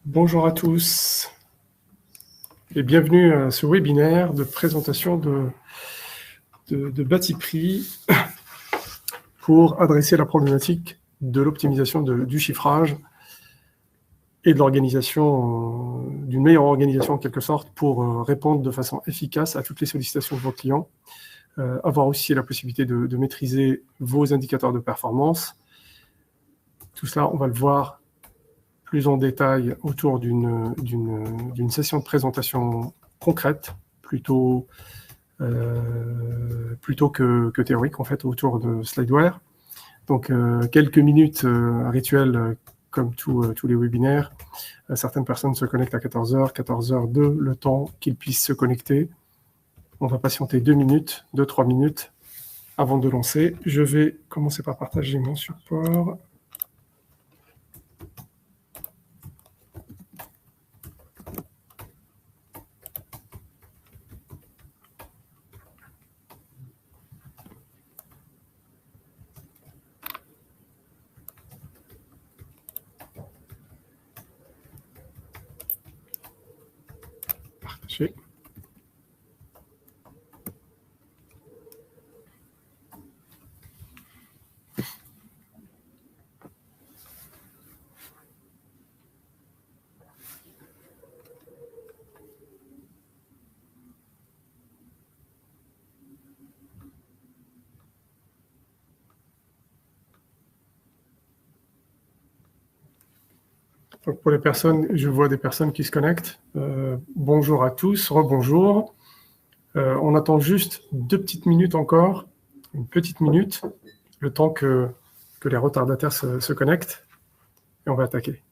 Bonjour à tous et bienvenue à ce webinaire de présentation de Batipree pour adresser la problématique de l'optimisation du chiffrage et de l'organisation, d'une meilleure organisation en quelque sorte pour répondre de façon efficace à toutes les sollicitations de vos clients, avoir aussi la possibilité de maîtriser vos indicateurs de performance. Tout cela, on va le voir plus en détail autour d'une session de présentation concrète, plutôt que théorique, en fait, autour de Slideware. Donc, quelques minutes, un rituel comme tous les webinaires. Certaines personnes se connectent à 14h, 14h02, le temps qu'ils puissent se connecter. On va patienter 2-3 minutes avant de lancer. Je vais commencer par partager mon support. Partager. Donc pour les personnes, je vois des personnes qui se connectent. Bonjour à tous, rebonjour. On attend juste 2 petites minutes encore, une petite minute, le temps que les retardataires se connectent, et on va attaquer.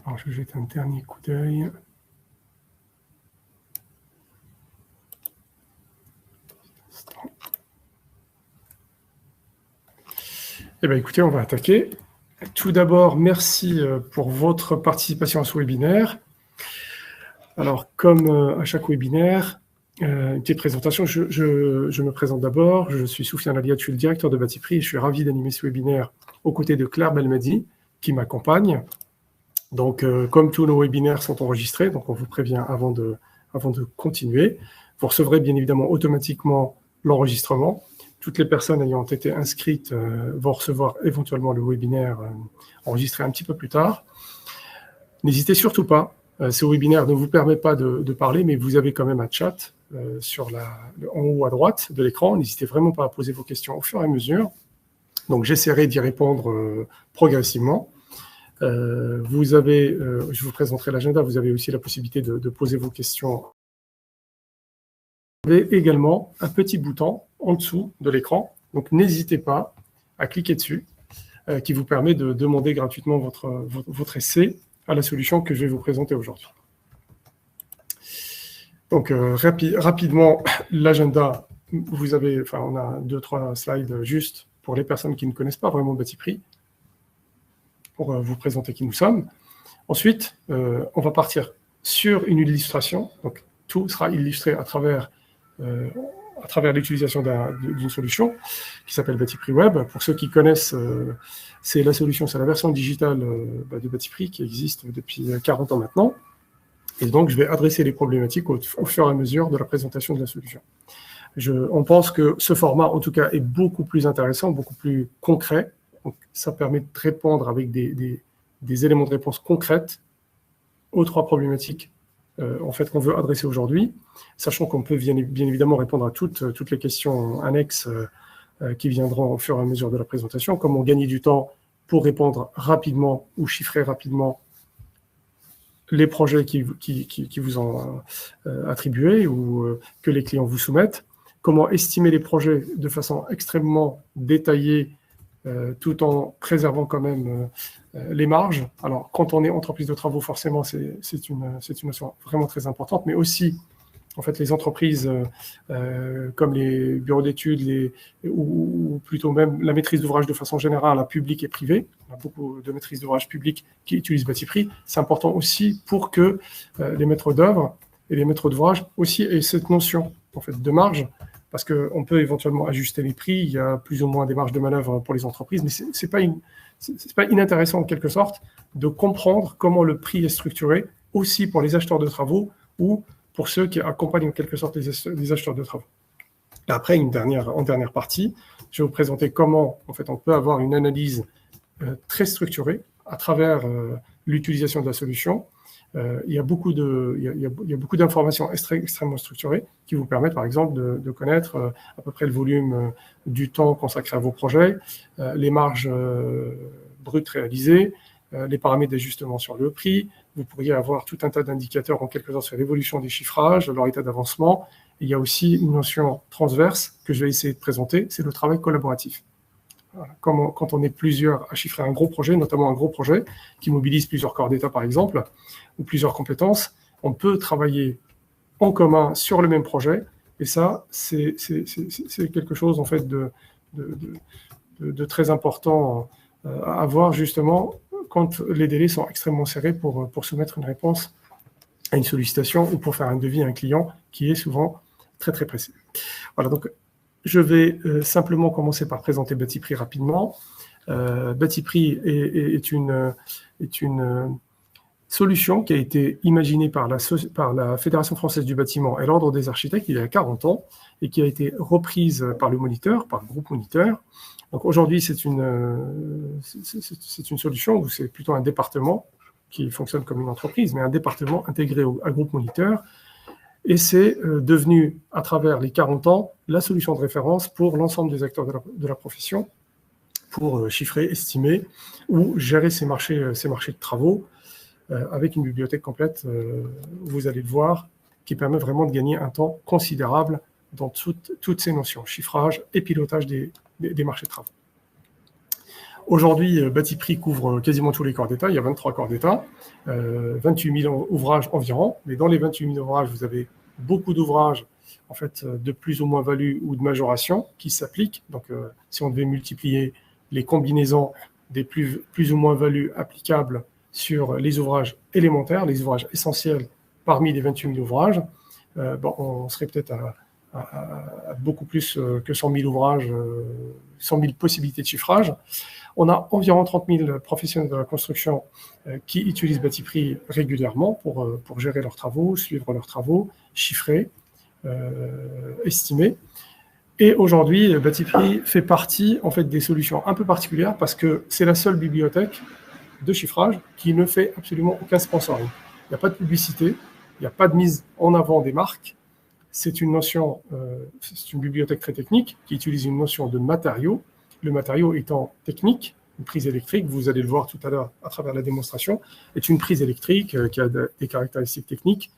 Alors, je jette un dernier coup d'œil. Eh bien, écoutez, on va attaquer. Tout d'abord, merci pour votre participation à ce webinaire. Alors, comme à chaque webinaire, une petite présentation. Je me présente d'abord. Je suis Soufiane Aliat, je suis le directeur de Batipree et je suis ravi d'animer ce webinaire aux côtés de Claire Belmadi, qui m'accompagne. Donc, comme tous nos webinaires sont enregistrés, donc on vous prévient avant de continuer. Vous recevrez bien évidemment automatiquement l'enregistrement. Toutes les personnes ayant été inscrites vont recevoir éventuellement le webinaire enregistré un petit peu plus tard. N'hésitez surtout pas. Ce webinaire ne vous permet pas de parler, mais vous avez quand même un chat en haut à droite de l'écran. N'hésitez vraiment pas à poser vos questions au fur et à mesure. Donc, j'essaierai d'y répondre progressivement. Je vous présenterai l'agenda. Vous avez aussi la possibilité de poser vos questions. Vous avez également un petit bouton en dessous de l'écran. Donc, n'hésitez pas à cliquer dessus, qui vous permet de demander gratuitement votre essai à la solution que je vais vous présenter aujourd'hui. Donc, rapidement, l'agenda, on a 2-3 slides juste pour les personnes qui ne connaissent pas vraiment Batipree, pour vous présenter qui nous sommes. Ensuite, on va partir sur une illustration. Donc, tout sera illustré à travers l'utilisation d'une solution qui s'appelle Batipree Web. Pour ceux qui connaissent, c'est la version digitale de Batipree qui existe depuis 40 ans maintenant. Et donc, je vais adresser les problématiques au fur et à mesure de la présentation de la solution. On pense que ce format, en tout cas, est beaucoup plus intéressant, beaucoup plus concret. Donc, ça permet de répondre avec des éléments de réponse concrètes aux 3 problématiques qu'on veut adresser aujourd'hui, sachant qu'on peut bien évidemment répondre à toutes les questions annexes qui viendront au fur et à mesure de la présentation, comment gagner du temps pour répondre rapidement ou chiffrer rapidement les projets qui vous ont attribués ou que les clients vous soumettent, comment estimer les projets de façon extrêmement détaillée tout en préservant quand même les marges. Alors, quand on est entreprise de travaux, forcément, c'est une notion vraiment très importante, mais aussi, en fait, les entreprises comme les bureaux d'études ou plutôt même la maîtrise d'ouvrage de façon générale, à public et privé. On a beaucoup de maîtrise d'ouvrage public qui utilisent Batiprix. C'est important aussi pour que les maîtres d'œuvre et les maîtres d'ouvrage aussi aient cette notion en fait, de marge, parce qu'on peut éventuellement ajuster les prix, il y a plus ou moins des marges de manœuvre pour les entreprises, mais c'est pas inintéressant en quelque sorte de comprendre comment le prix est structuré aussi pour les acheteurs de travaux ou pour ceux qui accompagnent en quelque sorte les acheteurs de travaux. Après, en dernière partie, je vais vous présenter comment en fait, on peut avoir une analyse très structurée à travers l'utilisation de la solution. Il y a beaucoup d'informations extrêmement structurées qui vous permettent, par exemple, de connaître à peu près le volume du temps consacré à vos projets, les marges brutes réalisées, les paramètres d'ajustement sur le prix. Vous pourriez avoir tout un tas d'indicateurs en quelque sorte sur l'évolution des chiffrages, leur état d'avancement. Il y a aussi une notion transverse que je vais essayer de présenter, c'est le travail collaboratif. Quand on est plusieurs à chiffrer un gros projet, notamment un gros projet qui mobilise plusieurs corps d'État par exemple, ou plusieurs compétences, on peut travailler en commun sur le même projet, et ça, c'est quelque chose en fait de très important à avoir justement quand les délais sont extrêmement serrés pour soumettre une réponse à une sollicitation ou pour faire un devis à un client qui est souvent très très pressé. Voilà, donc je vais simplement commencer par présenter Batiprix rapidement. Batiprix est une solution qui a été imaginée par la Fédération française du bâtiment et l'Ordre des architectes il y a 40 ans et qui a été reprise par le Moniteur, par le groupe Moniteur. Donc aujourd'hui, c'est une solution où c'est plutôt un département qui fonctionne comme une entreprise, mais un département intégré à groupe Moniteur. Et c'est devenu, à travers les 40 ans, la solution de référence pour l'ensemble des acteurs de la profession pour chiffrer, estimer ou gérer ces marchés de travaux avec une bibliothèque complète, vous allez le voir, qui permet vraiment de gagner un temps considérable dans toutes ces notions, chiffrage et pilotage des marchés de travaux. Aujourd'hui, Batiprix couvre quasiment tous les corps d'État. Il y a 23 corps d'État, 28 000 ouvrages environ. Mais dans les 28 000 ouvrages, vous avez beaucoup d'ouvrages en fait, de plus ou moins value ou de majoration qui s'appliquent. Donc, si on devait multiplier les combinaisons des plus ou moins values applicables sur les ouvrages élémentaires, les ouvrages essentiels parmi les 28 000 ouvrages, on serait peut-être à beaucoup plus que 100 000 ouvrages, 100 000 possibilités de chiffrage. On a environ 30 000 professionnels de la construction qui utilisent Batiprix régulièrement pour gérer leurs travaux, suivre leurs travaux, chiffrer, estimer. Et aujourd'hui, Batiprix fait partie en fait, des solutions un peu particulières parce que c'est la seule bibliothèque de chiffrage qui ne fait absolument aucun sponsoring. Il n'y a pas de publicité, il n'y a pas de mise en avant des marques. C'est une notion, c'est une bibliothèque très technique qui utilise une notion de matériau. Le matériau étant technique, une prise électrique, vous allez le voir tout à l'heure à travers la démonstration, est une prise électrique qui a des caractéristiques techniques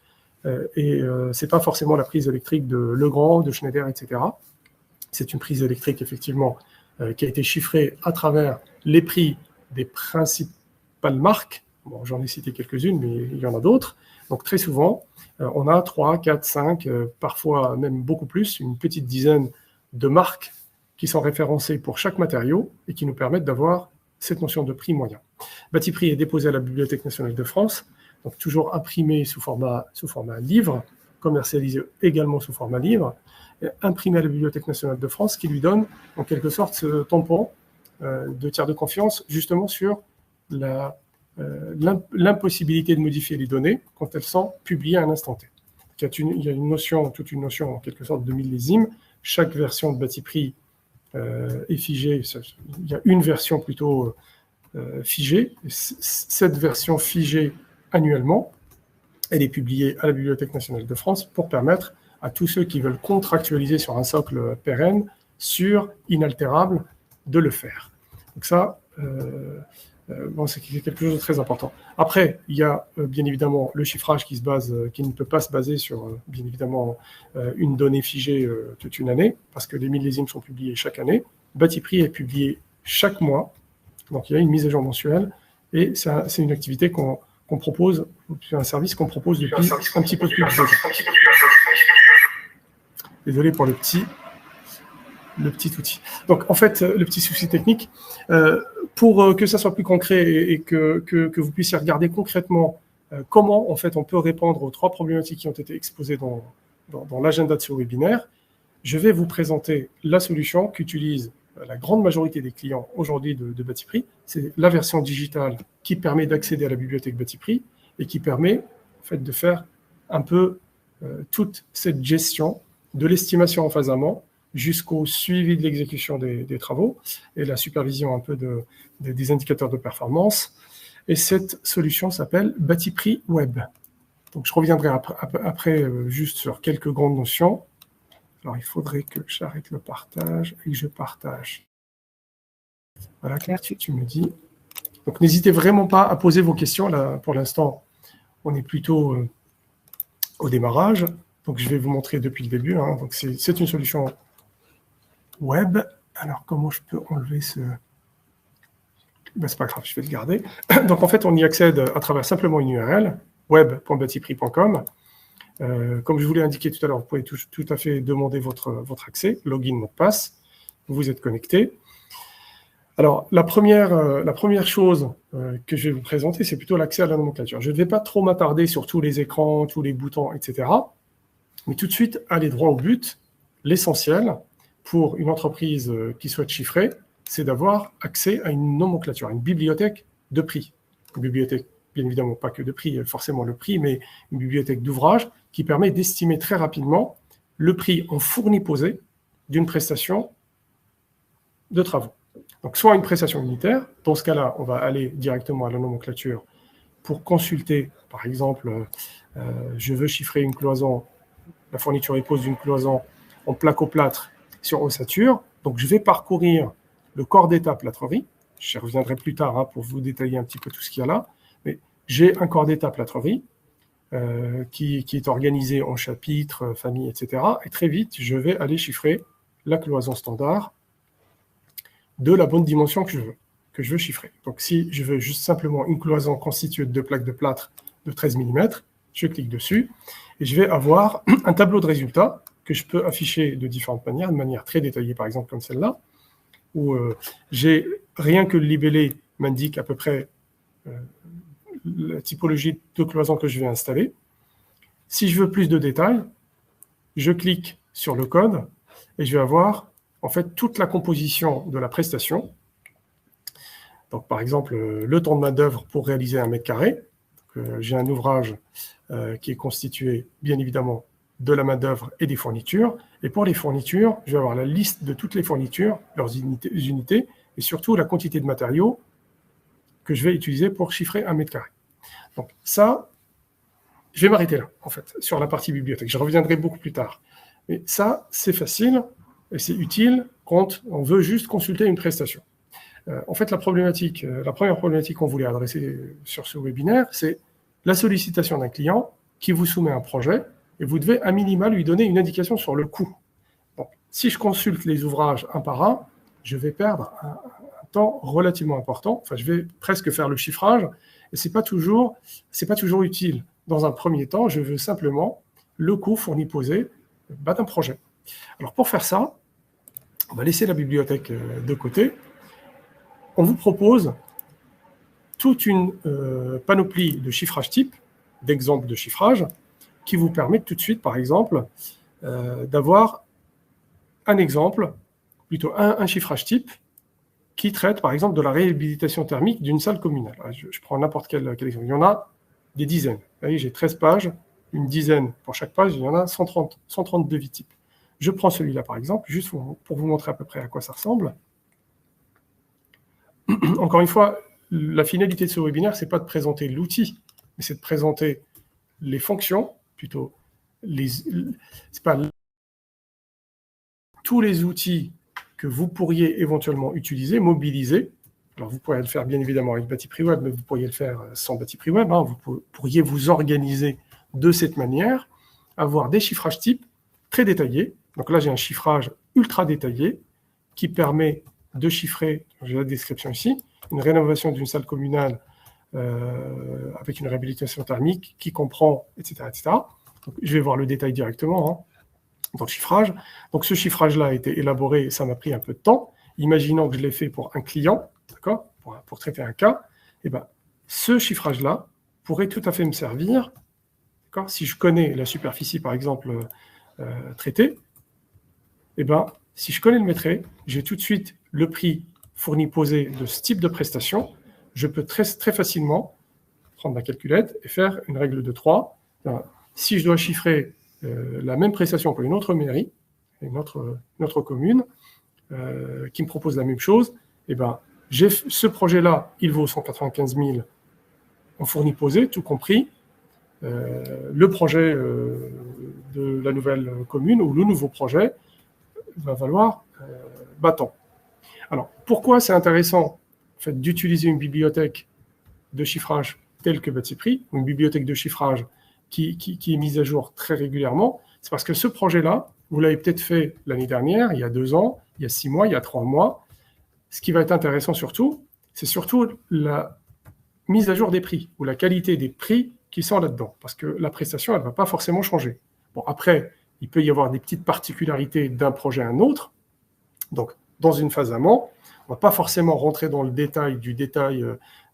et c'est pas forcément la prise électrique de Legrand, de Schneider, etc. C'est une prise électrique effectivement qui a été chiffrée à travers les prix des principales marques. Bon, j'en ai cité quelques-unes, mais il y en a d'autres. Donc très souvent, on a 3, 4, 5, parfois même beaucoup plus, une petite dizaine de marques qui sont référencées pour chaque matériau et qui nous permettent d'avoir cette notion de prix moyen. Batiprix est déposé à la Bibliothèque nationale de France, donc toujours imprimé sous format livre, commercialisé également sous format livre, et imprimé à la Bibliothèque nationale de France, qui lui donne en quelque sorte ce tampon de tiers de confiance justement sur l'impossibilité de modifier les données quand elles sont publiées à un instant T. Il y a toute une notion en quelque sorte de millésime. Chaque version de Batiprix est figée. Il y a une version plutôt figée. Cette version figée annuellement, elle est publiée à la Bibliothèque nationale de France pour permettre à tous ceux qui veulent contractualiser sur un socle pérenne, sûr, inaltérable, de le faire. Donc ça, Bon, c'est quelque chose de très important. Après, il y a bien évidemment le chiffrage qui ne peut pas se baser sur, bien évidemment, une donnée figée toute une année, parce que les millésimes sont publiés chaque année. Batiprix est publié chaque mois, donc il y a une mise à jour mensuelle, et c'est une activité qu'on propose, un service qu'on propose depuis un petit peu plus de 2 ans. Désolé pour le petit outil. Donc, en fait, le petit souci technique, pour que ça soit plus concret et que vous puissiez regarder concrètement comment, en fait, on peut répondre aux 3 problématiques qui ont été exposées dans l'agenda de ce webinaire, je vais vous présenter la solution qu'utilise la grande majorité des clients aujourd'hui de Batiprix. C'est la version digitale qui permet d'accéder à la bibliothèque Batiprix et qui permet, en fait, de faire un peu toute cette gestion de l'estimation en phase amont jusqu'au suivi de l'exécution des travaux et la supervision un peu des indicateurs de performance. Et cette solution s'appelle Batiprix Web. Donc, je reviendrai après juste sur quelques grandes notions. Alors, il faudrait que j'arrête le partage et que je partage. Voilà, Claire, tu me dis. Donc, n'hésitez vraiment pas à poser vos questions. Là, pour l'instant, on est plutôt au démarrage. Donc, je vais vous montrer depuis le début. Hein. Donc, c'est une solution web. Alors, comment je peux enlever ce... Ben, c'est pas grave, je vais le garder. Donc, en fait, on y accède à travers simplement une URL, web.batiprix.com. Comme je vous l'ai indiqué tout à l'heure, vous pouvez tout à fait demander votre accès, login, mot de passe. Vous vous êtes connecté. Alors, la première chose que je vais vous présenter, c'est plutôt l'accès à la nomenclature. Je ne vais pas trop m'attarder sur tous les écrans, tous les boutons, etc. Mais tout de suite, aller droit au but. L'essentiel pour une entreprise qui souhaite chiffrer, c'est d'avoir accès à une nomenclature, à une bibliothèque de prix. Une bibliothèque, bien évidemment, pas que de prix, forcément le prix, mais une bibliothèque d'ouvrages qui permet d'estimer très rapidement le prix en fourni posé d'une prestation de travaux. Donc, soit une prestation unitaire, dans ce cas-là, on va aller directement à la nomenclature pour consulter, par exemple, je veux chiffrer une cloison, la fourniture épouse d'une cloison en placo-plâtre sur ossature. Donc, je vais parcourir le corps d'état plâtrerie. Je reviendrai plus tard pour vous détailler un petit peu tout ce qu'il y a là. Mais j'ai un corps d'état plâtrerie qui est organisé en chapitres, familles, etc. Et très vite, je vais aller chiffrer la cloison standard de la bonne dimension que je veux chiffrer. Donc, si je veux juste simplement une cloison constituée de 2 plaques de plâtre de 13 mm, je clique dessus et je vais avoir un tableau de résultats que je peux afficher de différentes manières, de manière très détaillée, par exemple comme celle-là, où j'ai rien que le libellé m'indique à peu près la typologie de cloison que je vais installer. Si je veux plus de détails, je clique sur le code et je vais avoir en fait toute la composition de la prestation. Donc, par exemple, le temps de main-d'œuvre pour réaliser 1 mètre carré. J'ai un ouvrage qui est constitué, bien évidemment, de la main-d'œuvre et des fournitures. Et pour les fournitures, je vais avoir la liste de toutes les fournitures, leurs unités, et surtout la quantité de matériaux que je vais utiliser pour chiffrer 1 mètre carré. Donc, ça, je vais m'arrêter là, en fait, sur la partie bibliothèque. Je reviendrai beaucoup plus tard. Mais ça, c'est facile et c'est utile quand on veut juste consulter une prestation. En fait, la première problématique qu'on voulait adresser sur ce webinaire, c'est la sollicitation d'un client qui vous soumet un projet et vous devez à minima lui donner une indication sur le coût. Donc, si je consulte les ouvrages un par un, je vais perdre un temps relativement important. Enfin, je vais presque faire le chiffrage et c'est pas toujours utile. Dans un premier temps, je veux simplement le coût fourni posé d'un projet. Alors, pour faire ça, on va laisser la bibliothèque de côté. On vous propose toute une panoplie de chiffrage type, d'exemples de chiffrage, qui vous permettent tout de suite, par exemple, d'avoir un exemple, plutôt un chiffrage type, qui traite, par exemple, de la réhabilitation thermique d'une salle communale. Je prends n'importe quel exemple. Il y en a des dizaines. Vous voyez, j'ai 13 pages, une dizaine pour chaque page, il y en a 130 devis types. Je prends celui-là, par exemple, juste pour vous montrer à peu près à quoi ça ressemble. Encore une fois, la finalité de ce webinaire, ce n'est pas de présenter l'outil, mais c'est de présenter les fonctions, plutôt c'est pas tous les outils que vous pourriez éventuellement utiliser, mobiliser Alors, vous pourriez le faire bien évidemment avec Batipreweb, mais vous pourriez le faire sans Batipreweb. Hein. Vous pourriez vous organiser de cette manière, avoir des chiffrages types très détaillés. Donc là, j'ai un chiffrage ultra détaillé qui permet de chiffrer, j'ai la description ici, une rénovation d'une salle communale avec une réhabilitation thermique qui comprend, etc. etc. Donc, je vais voir le détail directement dans le chiffrage. Donc ce chiffrage-là a été élaboré, ça m'a pris un peu de temps. Imaginons que je l'ai fait pour un client, d'accord, pour traiter un cas, et ben, ce chiffrage-là pourrait tout à fait me servir, d'accord, si je connais la superficie, par exemple, traitée, et ben, si je connais le mètre, j'ai tout de suite le prix fourni posé de ce type de prestation. Je peux très, très facilement prendre ma calculette et faire une règle de 3. Si je dois chiffrer la même prestation pour une autre mairie, une autre commune, qui me propose la même chose, eh ben, ce projet-là, il vaut 195 000 en fourni posé, tout compris. Le projet de la nouvelle commune ou le nouveau projet va valoir tant. Alors, pourquoi c'est intéressant en fait, d'utiliser une bibliothèque de chiffrage telle que Batiprix, une bibliothèque de chiffrage qui est mise à jour très régulièrement? C'est parce que ce projet-là, vous l'avez peut-être fait l'année dernière, il y a 2 ans, il y a 6 mois, il y a 3 mois. Ce qui va être intéressant surtout, c'est surtout la mise à jour des prix ou la qualité des prix qui sont là-dedans. Parce que la prestation, elle ne va pas forcément changer. Bon, après, il peut y avoir des petites particularités d'un projet à un autre. Donc, dans une phase amont, on ne va pas forcément rentrer dans le détail du détail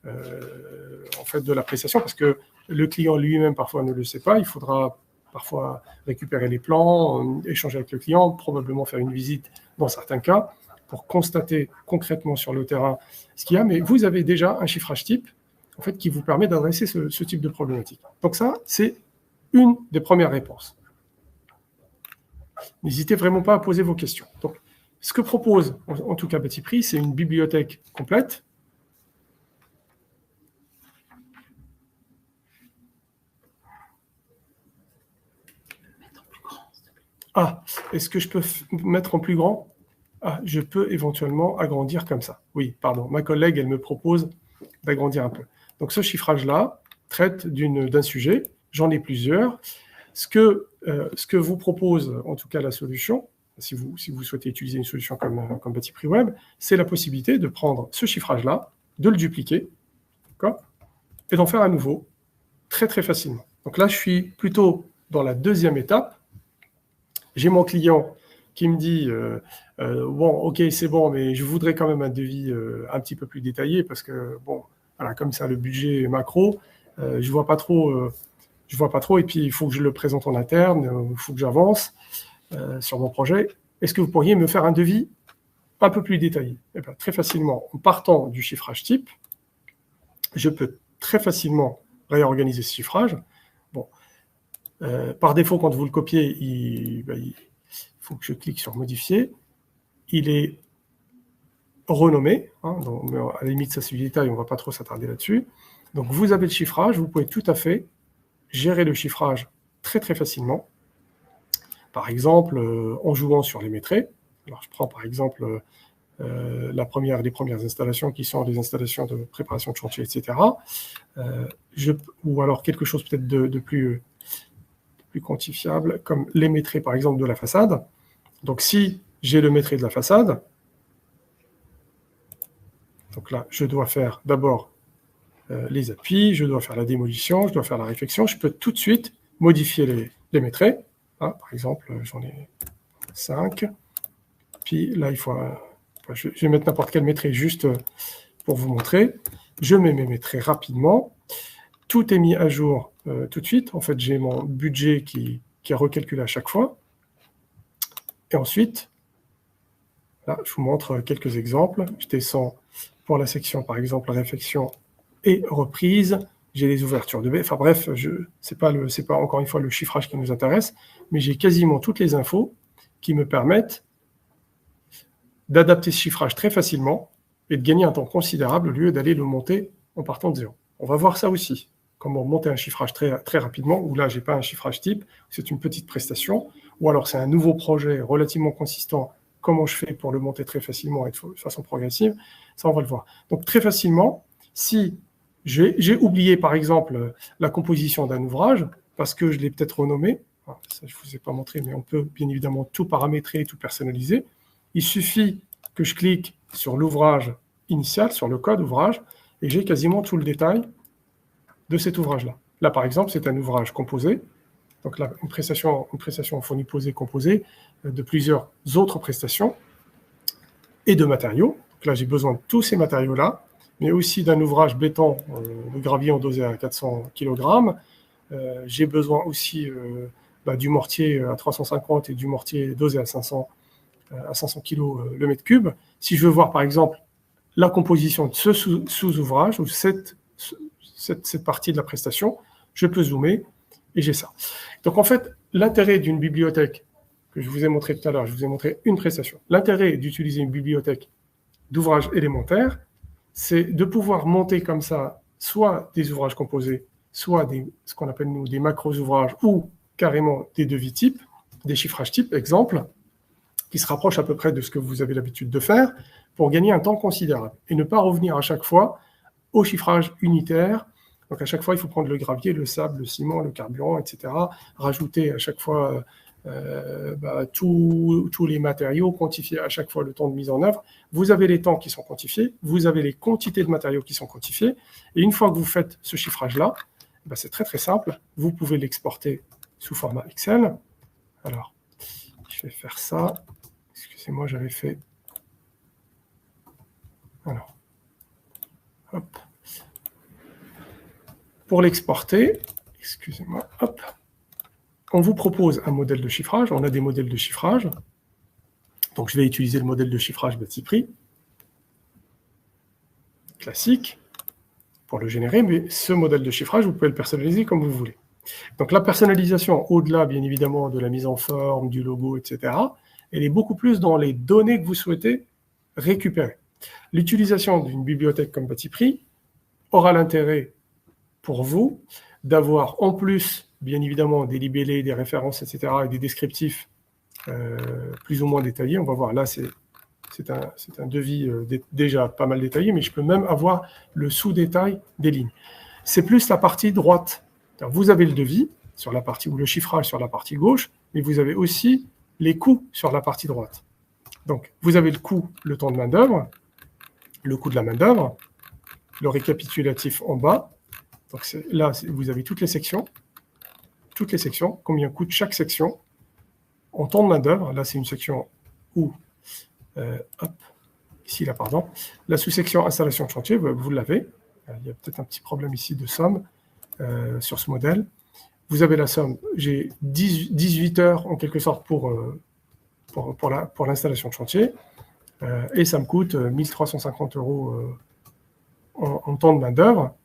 en fait, de la prestation parce que le client lui-même parfois ne le sait pas. Il faudra parfois récupérer les plans, échanger avec le client, probablement faire une visite dans certains cas pour constater concrètement sur le terrain ce qu'il y a. Mais vous avez déjà un chiffrage type en fait, qui vous permet d'adresser ce type de problématique. Donc ça, c'est une des premières réponses. N'hésitez vraiment pas à poser vos questions. Donc, ce que propose, en tout cas Batiprix, c'est une bibliothèque complète. Ah, est-ce que je peux mettre en plus grand? Ah, je peux éventuellement agrandir comme ça. Oui, pardon, ma collègue, elle me propose d'agrandir un peu. Donc ce chiffrage-là traite d'un sujet, j'en ai plusieurs. Ce que vous propose, en tout cas la solution, si vous souhaitez utiliser une solution comme Batipreweb, c'est la possibilité de prendre ce chiffrage-là, de le dupliquer, et d'en faire à nouveau très très facilement. Donc là, je suis plutôt dans la deuxième étape. J'ai mon client qui me dit bon, ok, c'est bon, mais je voudrais quand même un devis un petit peu plus détaillé parce que bon, voilà, comme ça le budget est macro, je vois pas trop, et puis il faut que je le présente en interne, il faut que j'avance sur mon projet. Est-ce que vous pourriez me faire un devis un peu plus détaillé? Eh bien, très facilement, en partant du chiffrage type, je peux très facilement réorganiser ce chiffrage. Bon, par défaut, quand vous le copiez, il faut que je clique sur modifier. Il est renommé, donc, mais à la limite, ça c'est du détail, on ne va pas trop s'attarder là-dessus. Donc vous avez le chiffrage, vous pouvez tout à fait gérer le chiffrage très très facilement. Par exemple, en jouant sur les métrés. Alors je prends par exemple les premières installations qui sont des installations de préparation de chantier, etc. Ou alors quelque chose peut-être de plus quantifiable, comme les métrés par exemple de la façade. Donc si j'ai le métré de la façade, donc là je dois faire d'abord les appuis, je dois faire la démolition, je dois faire la réfection, je peux tout de suite modifier les métrés. Par exemple, j'en ai 5. Puis là, je vais mettre n'importe quel métré juste pour vous montrer. Je mets mes métrés rapidement. Tout est mis à jour tout de suite. En fait, j'ai mon budget qui est recalculé à chaque fois. Et ensuite, là, je vous montre quelques exemples. Je descends pour la section, par exemple, réfection et reprise. J'ai les ouvertures de baies. Enfin bref, c'est pas encore une fois le chiffrage qui nous intéresse, mais j'ai quasiment toutes les infos qui me permettent d'adapter ce chiffrage très facilement et de gagner un temps considérable au lieu d'aller le monter en partant de zéro. On va voir ça aussi, comment monter un chiffrage très, très rapidement, où là, je n'ai pas un chiffrage type, c'est une petite prestation, ou alors c'est un nouveau projet relativement consistant comment je fais pour le monter très facilement et de façon progressive, ça, on va le voir. Donc, très facilement, si j'ai oublié, par exemple, la composition d'un ouvrage, parce que je l'ai peut-être renommé, ça, je ne vous ai pas montré, mais on peut bien évidemment tout paramétrer, tout personnaliser. Il suffit que je clique sur l'ouvrage initial, sur le code ouvrage, et j'ai quasiment tout le détail de cet ouvrage-là. Là, par exemple, c'est un ouvrage composé, donc là, une prestation fournie, posée, composée, de plusieurs autres prestations et de matériaux. Donc là, j'ai besoin de tous ces matériaux-là, mais aussi d'un ouvrage béton de gravier endosé à 400 kg. J'ai besoin aussi du mortier à 350 et du mortier dosé à 500 kg le mètre cube. Si je veux voir, par exemple, la composition de ce sous-ouvrage ou cette partie de la prestation, je peux zoomer et j'ai ça. Donc en fait, l'intérêt d'une bibliothèque que je vous ai montré tout à l'heure, je vous ai montré une prestation. L'intérêt d'utiliser une bibliothèque d'ouvrages élémentaires, c'est de pouvoir monter comme ça soit des ouvrages composés, soit ce qu'on appelle nous des macros-ouvrages ou carrément des devis types, des chiffrages types, exemple, qui se rapprochent à peu près de ce que vous avez l'habitude de faire pour gagner un temps considérable et ne pas revenir à chaque fois au chiffrage unitaire. Donc à chaque fois, il faut prendre le gravier, le sable, le ciment, le carburant, etc. Rajouter à chaque fois tous les matériaux, quantifier à chaque fois le temps de mise en œuvre. Vous avez les temps qui sont quantifiés, vous avez les quantités de matériaux qui sont quantifiées, et une fois que vous faites ce chiffrage-là, c'est très très simple, vous pouvez l'exporter sous format Excel. Alors, je vais faire ça. Excusez-moi, j'avais fait... Alors, hop. Pour l'exporter, excusez-moi, hop, on vous propose un modèle de chiffrage. On a des modèles de chiffrage. Donc, je vais utiliser le modèle de chiffrage BatiPrix classique pour le générer, mais ce modèle de chiffrage, vous pouvez le personnaliser comme vous voulez. Donc, la personnalisation, au-delà, bien évidemment, de la mise en forme, du logo, etc., elle est beaucoup plus dans les données que vous souhaitez récupérer. L'utilisation d'une bibliothèque comme BatiPrix aura l'intérêt pour vous d'avoir en plus, bien évidemment, des libellés, des références, etc., et des descriptifs plus ou moins détaillés. On va voir, là, c'est un devis déjà pas mal détaillé, mais je peux même avoir le sous-détail des lignes. C'est plus la partie droite. Vous avez le devis sur la partie, ou le chiffrage sur la partie gauche, mais vous avez aussi les coûts sur la partie droite. Donc, vous avez le coût, le temps de main-d'œuvre, le coût de la main-d'œuvre, le récapitulatif en bas. Donc là, vous avez toutes les sections, combien coûte chaque section en temps de main-d'œuvre. Là, c'est une section où, ici, là, pardon, la sous-section installation de chantier, vous l'avez. Il y a peut-être un petit problème ici de somme sur ce modèle. Vous avez la somme, j'ai 18 heures en quelque sorte pour l'installation de chantier, et ça me coûte 1350 € en temps de main-d'œuvre.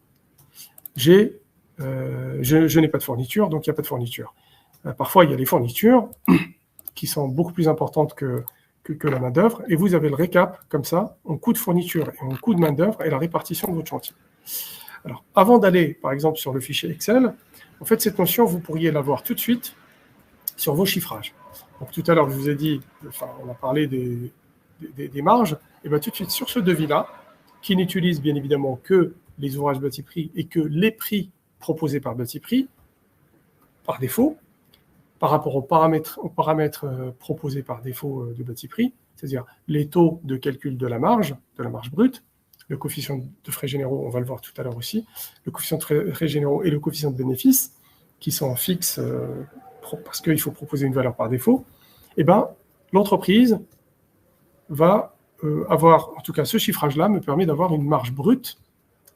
Je n'ai pas de fourniture, donc il n'y a pas de fourniture. Parfois, il y a des fournitures qui sont beaucoup plus importantes que la main-d'œuvre, et vous avez le récap, comme ça, en coût de fourniture et en coût de main-d'œuvre et la répartition de votre chantier. Alors, avant d'aller, par exemple, sur le fichier Excel, en fait, cette notion, vous pourriez l'avoir tout de suite sur vos chiffrages. Donc, tout à l'heure, je vous ai dit, on a parlé des marges, et bien tout de suite, sur ce devis-là, qui n'utilise bien évidemment que les ouvrages BatiPrix et que les prix proposés par BatiPrix, par défaut, par rapport aux paramètres proposés par défaut de BatiPrix, c'est-à-dire les taux de calcul de la marge brute, le coefficient de frais généraux, on va le voir tout à l'heure aussi, le coefficient de frais généraux et le coefficient de bénéfice, qui sont fixes parce qu'il faut proposer une valeur par défaut, et ben l'entreprise va avoir, en tout cas ce chiffrage-là me permet d'avoir une marge brute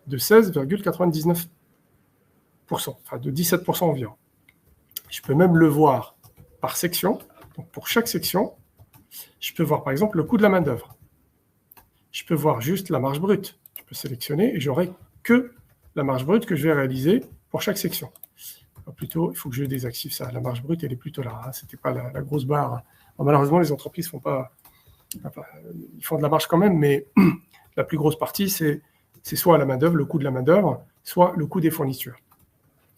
de 16,99%, enfin de 17% environ. Je peux même le voir par section. Donc pour chaque section, je peux voir par exemple le coût de la main-d'œuvre. Je peux voir juste la marge brute. Je peux sélectionner et j'aurai que la marge brute que je vais réaliser pour chaque section. Enfin, plutôt, il faut que je désactive ça. La marge brute, elle est plutôt là. Hein. C'était pas la grosse barre. Alors, malheureusement, les entreprises font pas. Enfin, ils font de la marge quand même, mais la plus grosse partie, c'est soit la main-d'œuvre, le coût de la main-d'œuvre, soit le coût des fournitures.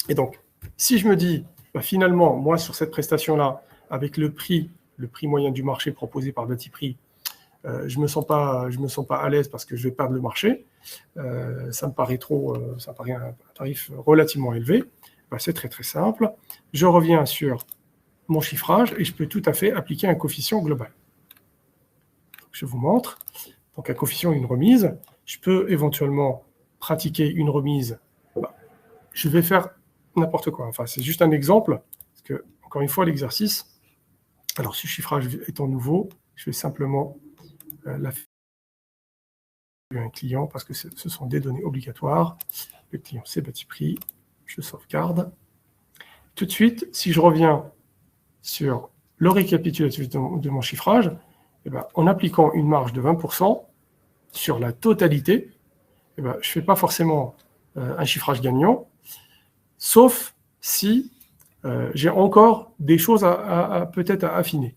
Et donc, si je me dis, finalement, moi, sur cette prestation-là, avec le prix le prix moyen du marché proposé par Batiprix, je me sens pas à l'aise parce que je vais perdre le marché. Ça me paraît un tarif relativement élevé. Ben, c'est très très simple. Je reviens sur mon chiffrage et je peux tout à fait appliquer un coefficient global. Je vous montre. Donc un coefficient, une remise. Je peux éventuellement pratiquer une remise. Ben, je vais faire n'importe quoi. Enfin, c'est juste un exemple. Parce que, encore une fois, l'exercice. Alors, ce chiffrage étant nouveau, je vais simplement la faire à un client parce que ce sont des données obligatoires. Le client, c'est Batiprix. Je sauvegarde. Tout de suite, si je reviens sur le récapitulatif de mon chiffrage, eh ben, en appliquant une marge de 20% sur la totalité, eh ben, je ne fais pas forcément un chiffrage gagnant, sauf si j'ai encore des choses peut-être à affiner.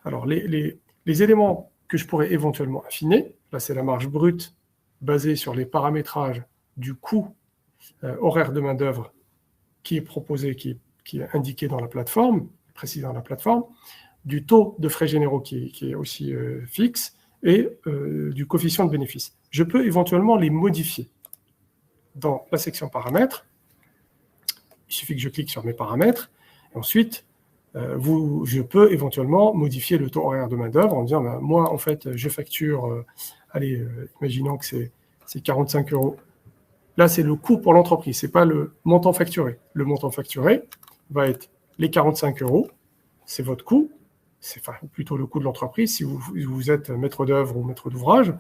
Alors, les éléments que je pourrais éventuellement affiner, là c'est la marge brute basée sur les paramétrages du coût horaire de main-d'œuvre qui est proposé, qui est indiqué dans la plateforme, précisé dans la plateforme, du taux de frais généraux qui est aussi fixe et du coefficient de bénéfice. Je peux éventuellement les modifier. Dans la section paramètres, il suffit que je clique sur mes paramètres, et ensuite, je peux éventuellement modifier le taux horaire de main-d'œuvre en disant, ben, moi, en fait, je facture, imaginons que c'est 45 €. Là, c'est le coût pour l'entreprise, ce n'est pas le montant facturé. Le montant facturé va être les 45 €, c'est votre coût, c'est plutôt le coût de l'entreprise si vous êtes maître d'œuvre ou maître d'ouvrage.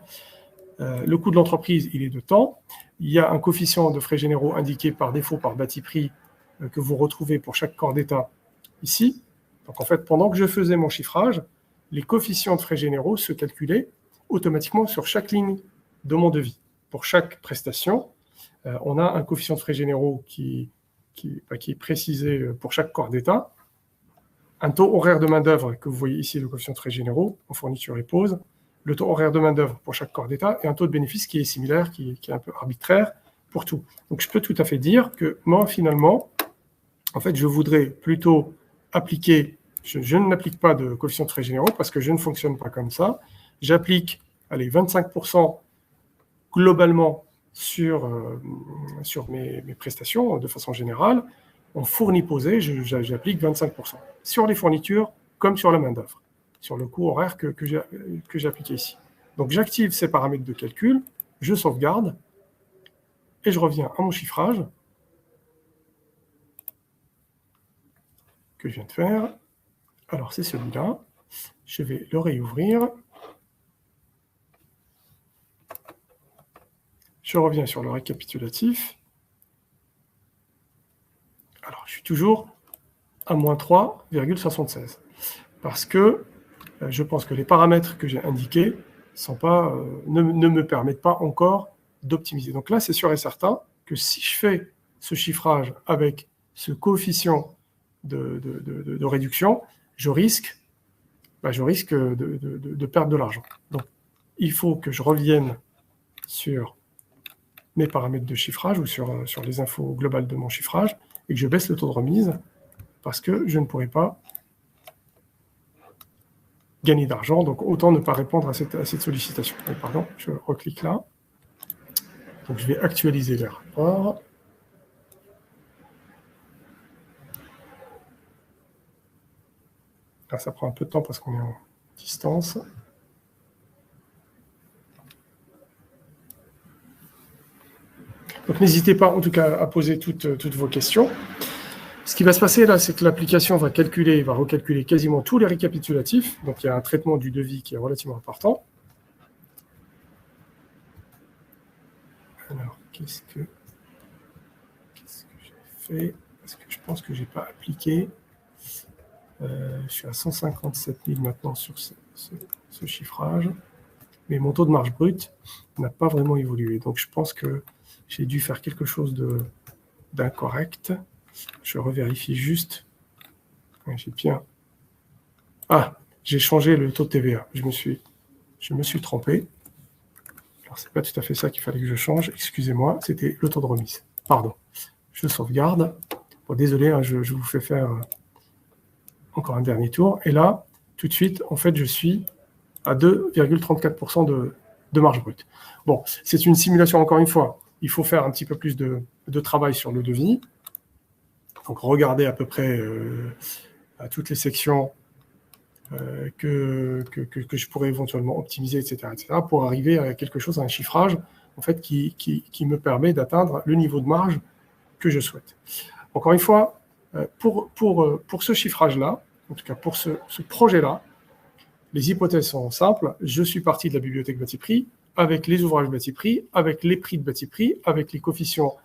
Le coût de l'entreprise, il est de temps. Il y a un coefficient de frais généraux indiqué par défaut par Batiprix que vous retrouvez pour chaque corps d'État ici. Donc en fait, pendant que je faisais mon chiffrage, les coefficients de frais généraux se calculaient automatiquement sur chaque ligne de mon devis. Pour chaque prestation, on a un coefficient de frais généraux qui est précisé pour chaque corps d'État, un taux horaire de main-d'œuvre que vous voyez ici, le coefficient de frais généraux en fourniture et pause, le taux horaire de main-d'œuvre pour chaque corps d'État et un taux de bénéfice qui est similaire, qui est un peu arbitraire pour tout. Donc je peux tout à fait dire que moi, finalement, en fait, je voudrais plutôt appliquer, je n'applique pas de coefficient de frais généraux parce que je ne fonctionne pas comme ça. J'applique 25% globalement sur mes prestations de façon générale. En fourni posé, j'applique 25%. Sur les fournitures comme sur la main-d'œuvre, sur le coût horaire que j'ai appliqué ici. Donc j'active ces paramètres de calcul, je sauvegarde, et je reviens à mon chiffrage que je viens de faire. Alors c'est celui-là. Je vais le réouvrir. Je reviens sur le récapitulatif. Alors je suis toujours à moins 3,76. Parce que je pense que les paramètres que j'ai indiqués ne me permettent pas encore d'optimiser. Donc là, c'est sûr et certain que si je fais ce chiffrage avec ce coefficient de réduction, je risque de perdre de l'argent. Donc, il faut que je revienne sur mes paramètres de chiffrage ou sur les infos globales de mon chiffrage et que je baisse le taux de remise parce que je ne pourrai pas gagner d'argent, donc autant ne pas répondre à cette sollicitation. Donc, pardon, je reclique là. Donc je vais actualiser les rapports. Là, ça prend un peu de temps parce qu'on est en distance. Donc n'hésitez pas en tout cas à poser toutes vos questions. Ce qui va se passer là, c'est que l'application va recalculer quasiment tous les récapitulatifs. Donc il y a un traitement du devis qui est relativement important. Alors, qu'est-ce que j'ai fait? Parce que je pense que je n'ai pas appliqué. Je suis à 157 000 maintenant sur ce chiffrage. Mais mon taux de marge brute n'a pas vraiment évolué. Donc je pense que j'ai dû faire quelque chose d'incorrect. Je revérifie juste. J'ai bien... Ah, j'ai changé le taux de TVA. Je me suis trompé. Alors, ce n'est pas tout à fait ça qu'il fallait que je change. Excusez-moi, c'était le taux de remise. Pardon. Je sauvegarde. Bon, désolé, hein, je vous fais faire encore un dernier tour. Et là, tout de suite, en fait, je suis à 2,34% de marge brute. Bon, c'est une simulation, encore une fois. Il faut faire un petit peu plus de travail sur le devis. Donc, regardez à peu près à toutes les sections que je pourrais éventuellement optimiser, etc., pour arriver à quelque chose, à un chiffrage, en fait, qui me permet d'atteindre le niveau de marge que je souhaite. Encore une fois, pour ce chiffrage-là, en tout cas pour ce projet-là, les hypothèses sont simples. Je suis parti de la bibliothèque bâti-prix avec les ouvrages bâti-prix, avec les prix de bâti-prix, avec les coefficients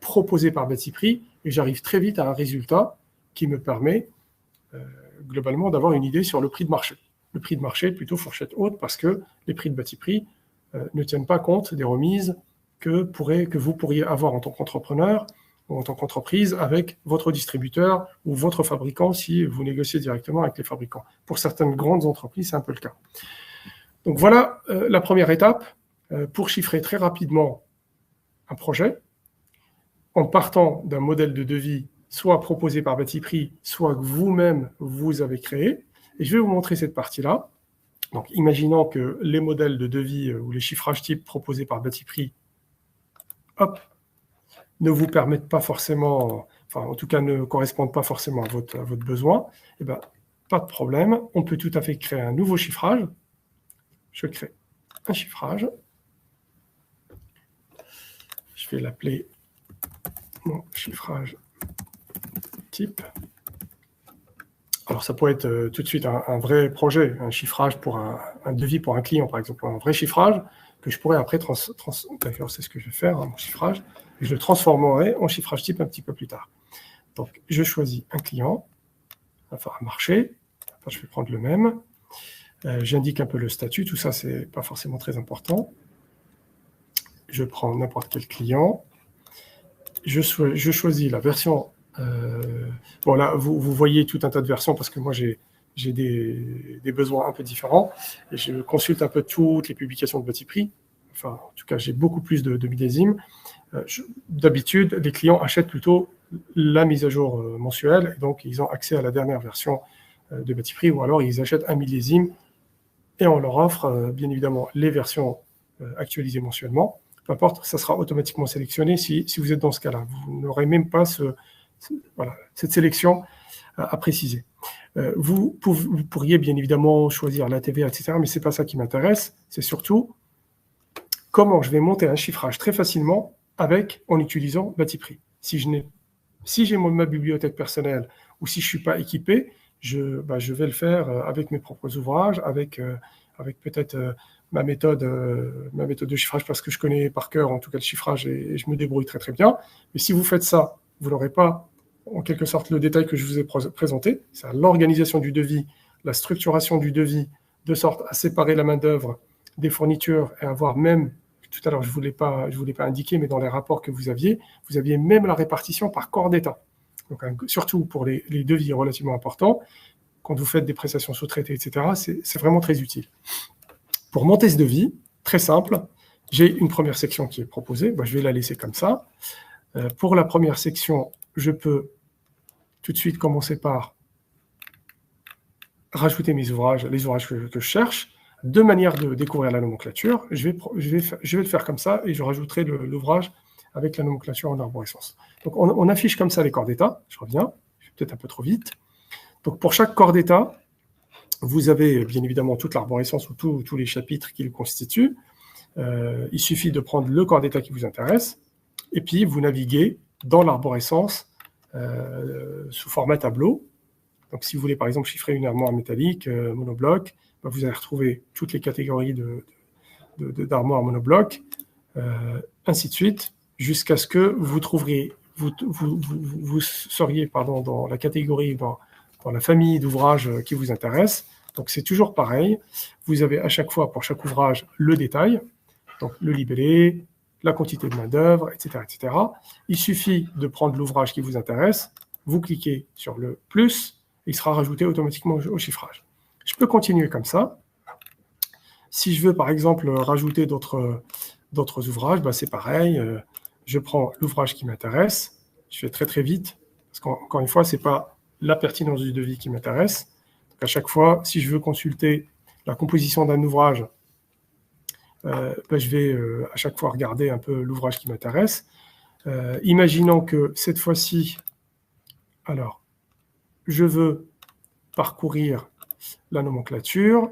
proposés par bâti-prix, et j'arrive très vite à un résultat qui me permet globalement d'avoir une idée sur le prix de marché. Le prix de marché est plutôt fourchette haute parce que les prix de bâti-prix ne tiennent pas compte des remises que vous pourriez avoir en tant qu'entrepreneur ou en tant qu'entreprise avec votre distributeur ou votre fabricant si vous négociez directement avec les fabricants. Pour certaines grandes entreprises, c'est un peu le cas. Donc voilà la première étape pour chiffrer très rapidement un projet en partant d'un modèle de devis soit proposé par bâti-prix, soit que vous-même vous avez créé. Et je vais vous montrer cette partie-là. Donc imaginons que les modèles de devis ou les chiffrages types proposés par bâti-prix, hop, ne vous permettent pas forcément, enfin en tout cas ne correspondent pas forcément à votre besoin, eh bien, pas de problème, on peut tout à fait créer un nouveau chiffrage. Je crée un chiffrage. Je vais l'appeler mon chiffrage type. Alors ça peut être tout de suite un vrai projet, un chiffrage pour un devis pour un client par exemple, un vrai chiffrage que je pourrais après d'ailleurs c'est ce que je vais faire, mon chiffrage, et je le transformerai en chiffrage type un petit peu plus tard. Donc je choisis un client, enfin un marché, enfin, je vais prendre le même, j'indique un peu le statut, tout ça c'est pas forcément très important. Je prends n'importe quel client, je choisis la version. Bon là, vous voyez tout un tas de versions parce que moi j'ai des besoins un peu différents et je consulte un peu toutes les publications de bâti-prix. Enfin, en tout cas, j'ai beaucoup plus de millésimes. D'habitude, les clients achètent plutôt la mise à jour mensuelle et donc ils ont accès à la dernière version de bâti-prix ou alors ils achètent un millésime et on leur offre bien évidemment les versions actualisées mensuellement. Peu importe, ça sera automatiquement sélectionné si vous êtes dans ce cas-là. Vous n'aurez même pas cette sélection à préciser. Vous pourriez bien évidemment choisir la TVA, etc., mais ce n'est pas ça qui m'intéresse. C'est surtout comment je vais monter un chiffrage très facilement en utilisant bâti-prix. Si j'ai ma bibliothèque personnelle ou si je ne suis pas équipé, je vais le faire avec mes propres ouvrages, avec peut-être ma méthode de chiffrage parce que je connais par cœur en tout cas le chiffrage et je me débrouille très très bien. Mais si vous faites ça, vous n'aurez pas en quelque sorte le détail que je vous ai présenté, c'est l'organisation du devis, la structuration du devis, de sorte à séparer la main-d'œuvre des fournitures et avoir même, tout à l'heure je ne vous l'ai pas indiqué, mais dans les rapports que vous aviez même la répartition par corps d'État. Donc, surtout pour les devis relativement importants, quand vous faites des prestations sous-traitées, etc., c'est vraiment très utile. Pour monter ce devis, très simple, j'ai une première section qui est proposée, je vais la laisser comme ça. Pour la première section, je peux tout de suite commencer par rajouter mes ouvrages, les ouvrages que je cherche. Deux manières de découvrir la nomenclature. Je vais le faire comme ça et je rajouterai l'ouvrage avec la nomenclature en arborescence. Donc on affiche comme ça les corps d'État. Je reviens, je vais peut-être un peu trop vite. Donc pour chaque corps d'État, vous avez bien évidemment toute l'arborescence ou tous les chapitres qui le constituent. Il suffit de prendre le corps d'État qui vous intéresse et puis vous naviguez dans l'arborescence sous format tableau. Donc si vous voulez par exemple chiffrer une armoire métallique, monobloc, vous allez retrouver toutes les catégories d'armoires monobloc, ainsi de suite, jusqu'à ce que vous trouverez, vous seriez dans la catégorie, dans la famille d'ouvrages qui vous intéresse. Donc c'est toujours pareil, vous avez à chaque fois pour chaque ouvrage le détail, donc le libellé, la quantité de main-d'œuvre, etc., etc. Il suffit de prendre l'ouvrage qui vous intéresse, vous cliquez sur le plus, et il sera rajouté automatiquement au chiffrage. Je peux continuer comme ça. Si je veux, par exemple, rajouter d'autres ouvrages, c'est pareil. Je prends l'ouvrage qui m'intéresse. Je fais très, très vite, parce qu'encore une fois, ce n'est pas la pertinence du devis qui m'intéresse. À chaque fois, si je veux consulter la composition d'un ouvrage, je vais à chaque fois regarder un peu l'ouvrage qui m'intéresse. Imaginons que cette fois-ci, alors, je veux parcourir la nomenclature.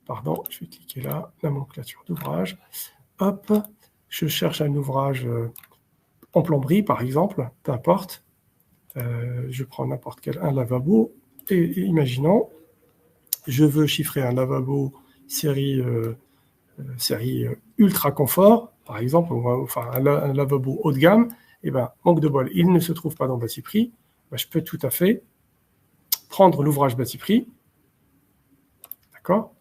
Pardon, je vais cliquer là, nomenclature d'ouvrage. Hop, je cherche un ouvrage en plomberie, par exemple, peu importe. Je prends n'importe quel, un lavabo. Et imaginons, je veux chiffrer un lavabo série ultra confort, par exemple, enfin un lavabo haut de gamme. Et ben, manque de bol, il ne se trouve pas dans Bati Prix. Ben, je peux tout à fait prendre l'ouvrage Bati Prix. D'accord?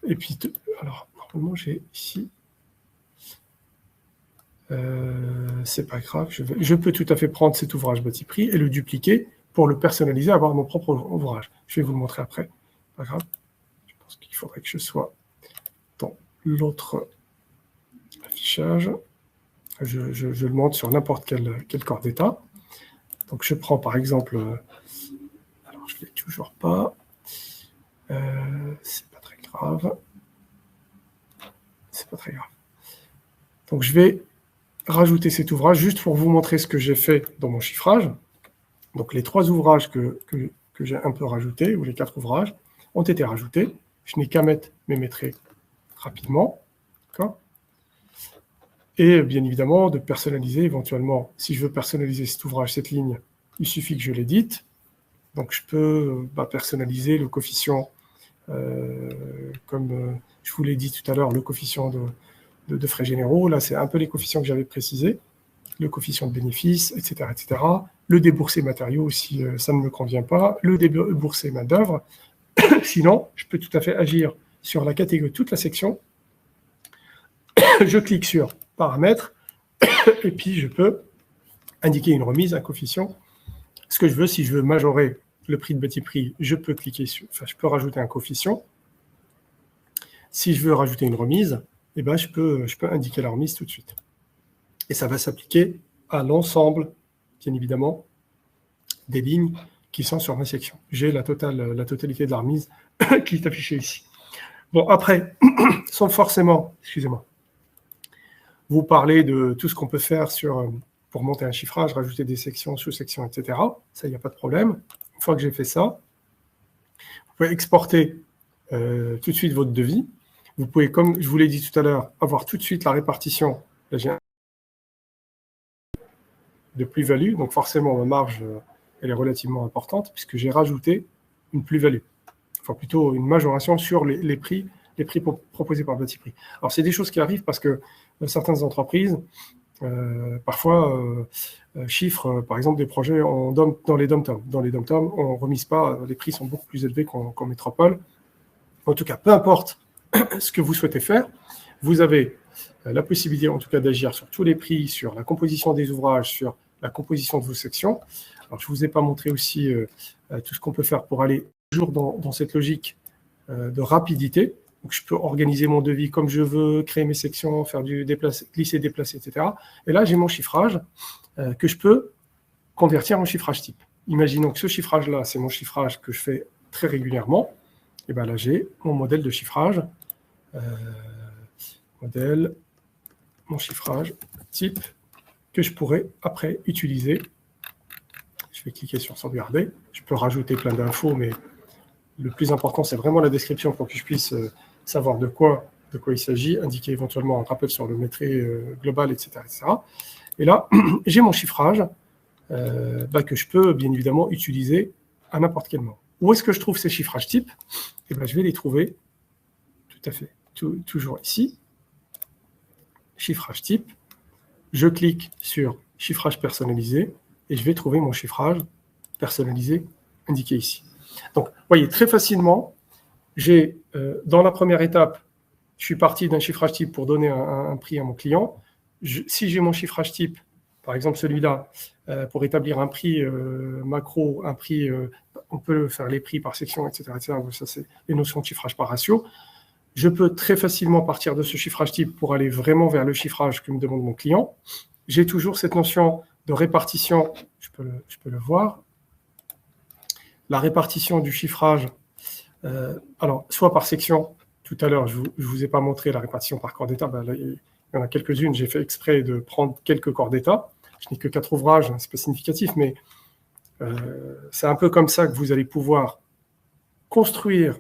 Et puis, alors, normalement, j'ai ici. C'est pas grave, je peux tout à fait prendre cet ouvrage Bati Prix et le dupliquer pour le personnaliser, avoir mon propre ouvrage. Je vais vous le montrer après. Pas grave. Je pense qu'il faudrait que je sois dans l'autre affichage. Je le montre sur n'importe quel corps d'état. Donc, je prends par exemple. Alors, je ne l'ai toujours pas. C'est pas très grave. C'est pas très grave. Donc, je vais rajouter cet ouvrage juste pour vous montrer ce que j'ai fait dans mon chiffrage. Donc, les 3 ouvrages que j'ai un peu rajoutés, ou les 4 ouvrages, ont été rajoutés. Je n'ai qu'à mettre mes traits rapidement. D'accord ? Et bien évidemment, de personnaliser éventuellement. Si je veux personnaliser cet ouvrage, cette ligne, il suffit que je l'édite. Donc, je peux personnaliser le coefficient, comme je vous l'ai dit tout à l'heure, le coefficient de frais généraux. Là, c'est un peu les coefficients que j'avais précisés. Le coefficient de bénéfice, etc., etc. Le déboursé matériaux, si ça ne me convient pas. Le déboursé main-d'œuvre. Sinon, je peux tout à fait agir sur la catégorie, toute la section. Je clique sur paramètres et puis je peux indiquer une remise, un coefficient. Ce que je veux, si je veux majorer le prix de Bati Prix, je peux cliquer sur, enfin, je peux rajouter un coefficient. Si je veux rajouter une remise, eh ben, je peux indiquer la remise tout de suite. Et ça va s'appliquer à l'ensemble, bien évidemment, des lignes qui sont sur ma section. J'ai la totalité de la remise qui est affichée ici. Bon, après, sans forcément, excusez-moi, vous parler de tout ce qu'on peut faire pour monter un chiffrage, rajouter des sections, sous-sections, etc. Ça, il n'y a pas de problème. Une fois que j'ai fait ça, vous pouvez exporter tout de suite votre devis. Vous pouvez, comme je vous l'ai dit tout à l'heure, avoir tout de suite la répartition. Là, j'ai de plus-value, donc forcément, ma marge, elle est relativement importante puisque j'ai rajouté une plus-value. Enfin, plutôt une majoration sur les prix proposés par Bati Prix. Alors, c'est des choses qui arrivent parce que certaines entreprises, parfois, chiffrent, par exemple, des projets dans les dom-toms. Dans les dom-toms, on ne remise pas, les prix sont beaucoup plus élevés qu'en métropole. En tout cas, peu importe ce que vous souhaitez faire, vous avez la possibilité, en tout cas, d'agir sur tous les prix, sur la composition des ouvrages, sur la composition de vos sections. Alors, je ne vous ai pas montré aussi tout ce qu'on peut faire pour aller toujours dans cette logique de rapidité. Donc, je peux organiser mon devis comme je veux, créer mes sections, faire du glisser, déplacer, etc. Et là, j'ai mon chiffrage que je peux convertir en chiffrage type. Imaginons que ce chiffrage-là, c'est mon chiffrage que je fais très régulièrement. Et bien là, j'ai mon modèle de chiffrage. Mon chiffrage type que je pourrais après utiliser. Je vais cliquer sur sauvegarder. Je peux rajouter plein d'infos, mais le plus important, c'est vraiment la description pour que je puisse savoir de quoi il s'agit, indiquer éventuellement un rappel sur le métrait global, etc., etc. Et là, j'ai mon chiffrage que je peux bien évidemment utiliser à n'importe quel moment. Où est-ce que je trouve ces chiffrages types? Et ben, je vais les trouver tout à fait toujours ici. Chiffrage type. Je clique sur chiffrage personnalisé et je vais trouver mon chiffrage personnalisé indiqué ici. Donc, vous voyez, très facilement, j'ai dans la première étape, je suis parti d'un chiffrage type pour donner un prix à mon client. Si j'ai mon chiffrage type, par exemple celui-là, pour établir un prix macro, un prix, on peut faire les prix par section, etc. etc. Ça, c'est les notions de chiffrage par ratio. Je peux très facilement partir de ce chiffrage type pour aller vraiment vers le chiffrage que me demande mon client. J'ai toujours cette notion de répartition, je peux le voir. La répartition du chiffrage, Alors, soit par section, tout à l'heure, je ne vous ai pas montré la répartition par corps d'état, ben, là, il y en a quelques-unes, j'ai fait exprès de prendre quelques corps d'état. Je n'ai que 4 ouvrages, ce n'est pas significatif, mais c'est un peu comme ça que vous allez pouvoir construire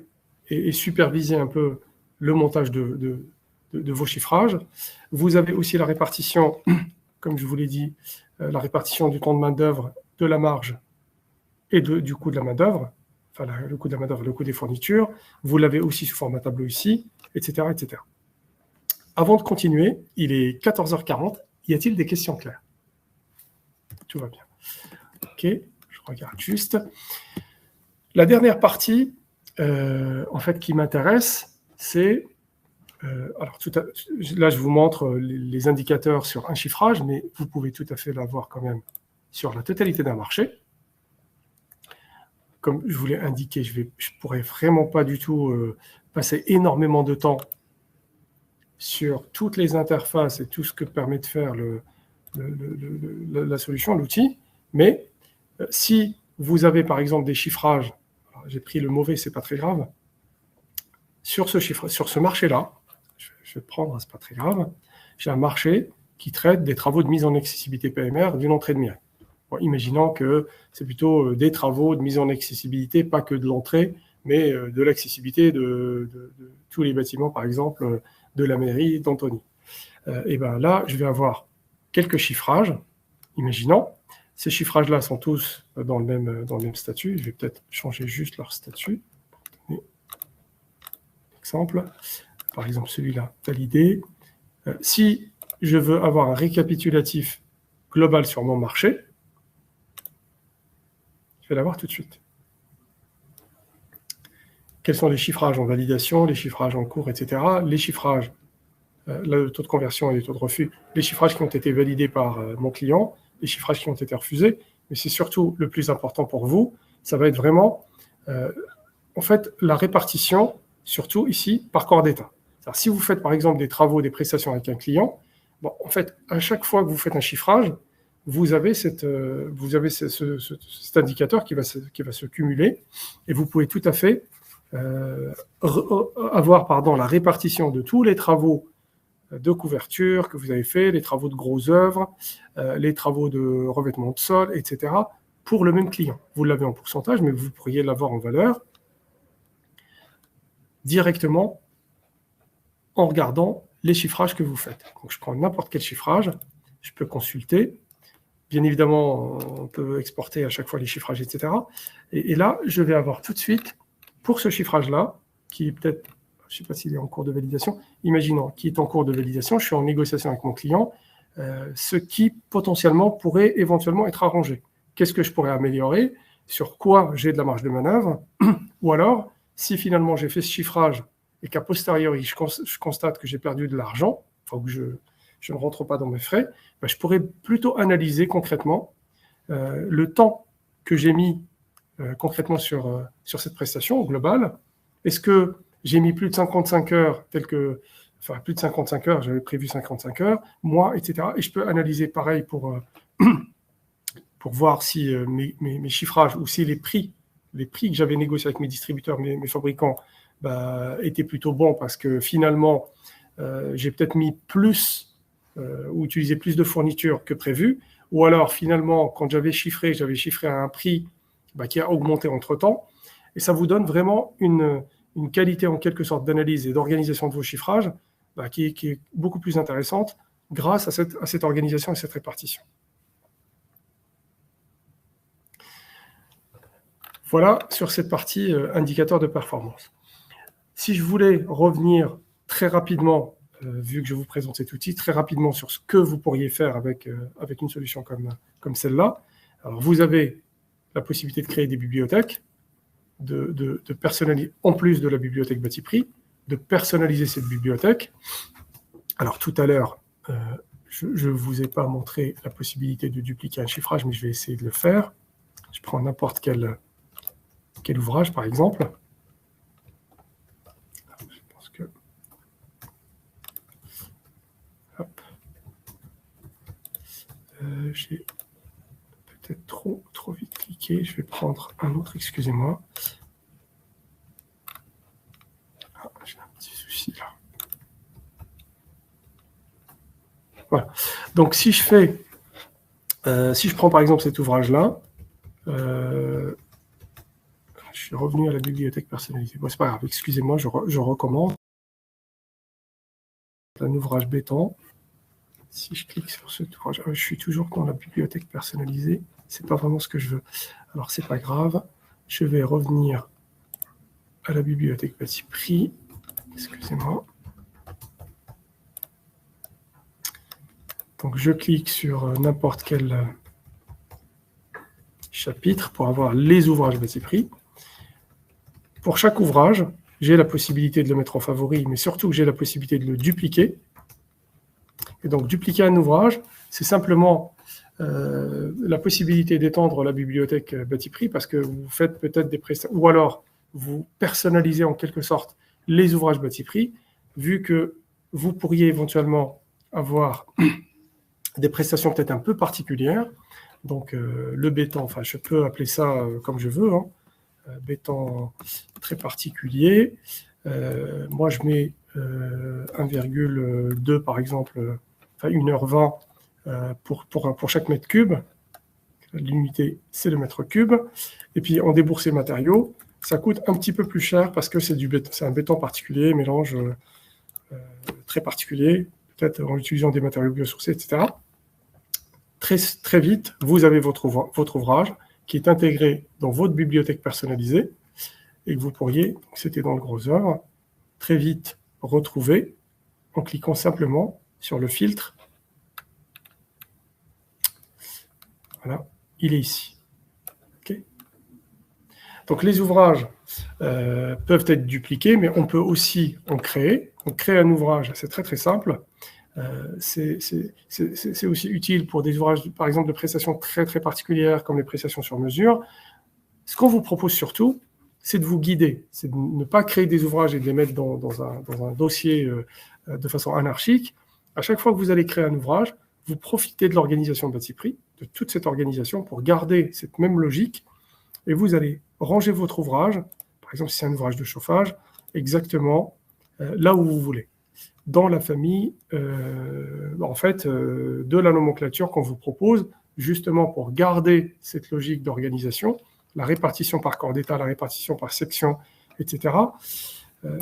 et superviser un peu le montage de vos chiffrages. Vous avez aussi la répartition, comme je vous l'ai dit, la répartition du temps de main-d'œuvre, de la marge et du coût de la main-d'œuvre, enfin le coût de la main-d'œuvre, le coût des fournitures. Vous l'avez aussi sous format tableau ici, etc., etc. Avant de continuer, il est 14h40. Y a-t-il des questions claires? Tout va bien. OK, je regarde juste. La dernière partie, en fait, qui m'intéresse, c'est... alors, là, je vous montre les indicateurs sur un chiffrage, mais vous pouvez tout à fait l'avoir quand même sur la totalité d'un marché. Comme je vous l'ai indiqué, je ne pourrais vraiment pas du tout passer énormément de temps sur toutes les interfaces et tout ce que permet de faire la solution, l'outil. Mais si vous avez par exemple des chiffrages, j'ai pris le mauvais, c'est pas très grave, sur ce marché-là, je vais prendre, c'est pas très grave, j'ai un marché qui traite des travaux de mise en accessibilité PMR d'une entrée de mairie. Bon, imaginons que c'est plutôt des travaux de mise en accessibilité, pas que de l'entrée, mais de l'accessibilité de tous les bâtiments, par exemple, de la mairie d'Antony. Et bien là, je vais avoir quelques chiffrages, imaginons. Ces chiffrages-là sont tous dans le même statut. Je vais peut-être changer juste leur statut. Exemple. Par exemple, celui-là, validé. Si je veux avoir un récapitulatif global sur mon marché, je vais l'avoir tout de suite. Quels sont les chiffrages en validation, les chiffrages en cours, etc. Les chiffrages, le taux de conversion et le taux de refus, les chiffrages qui ont été validés par mon client, les chiffrages qui ont été refusés, mais c'est surtout le plus important pour vous, ça va être vraiment, en fait, la répartition, surtout ici, par corps d'état. Si vous faites par exemple des travaux, des prestations avec un client, bon, en fait, à chaque fois que vous faites un chiffrage, vous avez cet indicateur qui va se cumuler et vous pouvez tout à fait avoir la répartition de tous les travaux de couverture que vous avez fait, les travaux de grosses œuvres, les travaux de revêtement de sol, etc., pour le même client. Vous l'avez en pourcentage, mais vous pourriez l'avoir en valeur directement en regardant les chiffrages que vous faites. Donc, je prends n'importe quel chiffrage, je peux consulter. Bien évidemment, on peut exporter à chaque fois les chiffrages, etc. Et là, je vais avoir tout de suite, pour ce chiffrage-là, qui est peut-être, je ne sais pas s'il est en cours de validation, imaginons qu'il est en cours de validation, je suis en négociation avec mon client, ce qui potentiellement pourrait éventuellement être arrangé. Qu'est-ce que je pourrais améliorer? Sur quoi j'ai de la marge de manœuvre? Ou alors, si finalement j'ai fait ce chiffrage et qu'à posteriori, je constate que j'ai perdu de l'argent, enfin que je ne rentre pas dans mes frais, ben, je pourrais plutôt analyser concrètement le temps que j'ai mis concrètement sur cette prestation globale. Est-ce que j'ai mis plus de 55 heures, enfin plus de 55 heures, j'avais prévu 55 heures, mois, etc. Et je peux analyser pareil pour voir si mes chiffrages ou si les prix que j'avais négociés avec mes distributeurs, mes fabricants, bah, étaient plutôt bons parce que finalement, j'ai peut-être mis plus ou utilisé plus de fournitures que prévu. Ou alors, finalement, quand j'avais chiffré à un prix qui a augmenté entre-temps. Et ça vous donne vraiment une qualité, en quelque sorte, d'analyse et d'organisation de vos chiffrages qui est beaucoup plus intéressante grâce à cette organisation et cette répartition. Voilà sur cette partie indicateur de performance. Si je voulais revenir très rapidement, vu que je vous présente cet outil, très rapidement sur ce que vous pourriez faire avec une solution comme celle-là, alors vous avez la possibilité de créer des bibliothèques, de personnaliser, en plus de la bibliothèque bâti-prix, de personnaliser cette bibliothèque. Alors tout à l'heure, je ne vous ai pas montré la possibilité de dupliquer un chiffrage, mais je vais essayer de le faire. Je prends n'importe quel ouvrage, par exemple. Je pense que... Hop. J'ai peut-être trop vite cliqué. Je vais prendre un autre, excusez-moi. ici, là. Voilà. Donc, si je prends par exemple cet ouvrage-là, je suis revenu à la bibliothèque personnalisée. Bon, c'est pas grave, excusez-moi, je recommence. Un ouvrage béton. Si je clique sur cet ouvrage, je suis toujours dans la bibliothèque personnalisée. C'est pas vraiment ce que je veux. Alors, c'est pas grave. Je vais revenir à la bibliothèque Bati Prix. Excusez-moi. Donc, je clique sur n'importe quel chapitre pour avoir les ouvrages Bati Prix. Pour chaque ouvrage, j'ai la possibilité de le mettre en favori, mais surtout j'ai la possibilité de le dupliquer. Et donc, dupliquer un ouvrage, c'est simplement la possibilité d'étendre la bibliothèque Bati Prix parce que vous faites peut-être des prestations, ou alors vous personnalisez en quelque sorte les ouvrages Bati Prix, vu que vous pourriez éventuellement avoir des prestations peut-être un peu particulières. Donc, le béton, enfin, je peux appeler ça comme je veux, hein, béton très particulier. Moi, je mets 1,2 par exemple, enfin 1h20 pour chaque mètre cube. L'unité, c'est le mètre cube. Et puis, en déboursé matériaux, ça coûte un petit peu plus cher parce que c'est un béton particulier, mélange très particulier, peut-être en utilisant des matériaux biosourcés, etc. Très, très vite, vous avez votre ouvrage qui est intégré dans votre bibliothèque personnalisée et que vous pourriez, c'était dans le gros œuvre, très vite retrouver en cliquant simplement sur le filtre. Voilà, il est ici. Okay. Donc les ouvrages peuvent être dupliqués, mais on peut aussi en créer. On crée un ouvrage, c'est très très simple. C'est aussi utile pour des ouvrages, par exemple, de prestations très très particulières, comme les prestations sur mesure. Ce qu'on vous propose surtout, c'est de vous guider, c'est de ne pas créer des ouvrages et de les mettre dans un dossier de façon anarchique. À chaque fois que vous allez créer un ouvrage, vous profitez de l'organisation de Bati Prix, de toute cette organisation, pour garder cette même logique, et vous allez ranger votre ouvrage, par exemple si c'est un ouvrage de chauffage, exactement là où vous voulez, dans la famille de la nomenclature qu'on vous propose, justement pour garder cette logique d'organisation, la répartition par corps d'état, la répartition par section, etc. En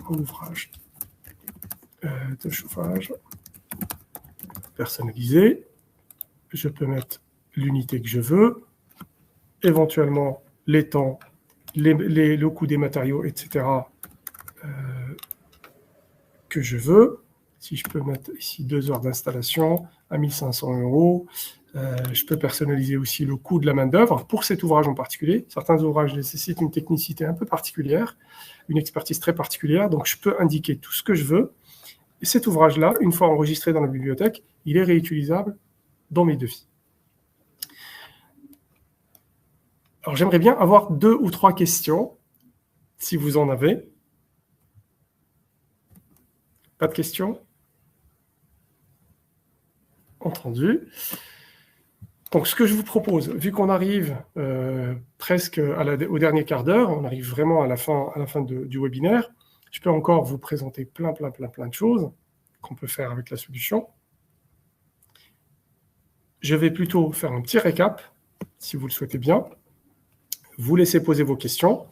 ouvrage de chauffage personnalisé, je peux mettre l'unité que je veux, éventuellement les temps, le coût des matériaux, etc. Que je veux. Si je peux mettre ici 2 heures d'installation à 1 500 €, je peux personnaliser aussi le coût de la main-d'œuvre pour cet ouvrage en particulier. Certains ouvrages nécessitent une technicité un peu particulière, une expertise très particulière, donc je peux indiquer tout ce que je veux. Et cet ouvrage-là, une fois enregistré dans la bibliothèque, il est réutilisable dans mes devis. Alors j'aimerais bien avoir 2 ou 3 questions, si vous en avez. Pas de questions? Entendu. Donc, ce que je vous propose, vu qu'on arrive presque au dernier quart d'heure, on arrive vraiment à la fin du webinaire, je peux encore vous présenter plein de choses qu'on peut faire avec la solution. Je vais plutôt faire un petit récap, si vous le souhaitez bien. Vous laissez poser vos questions.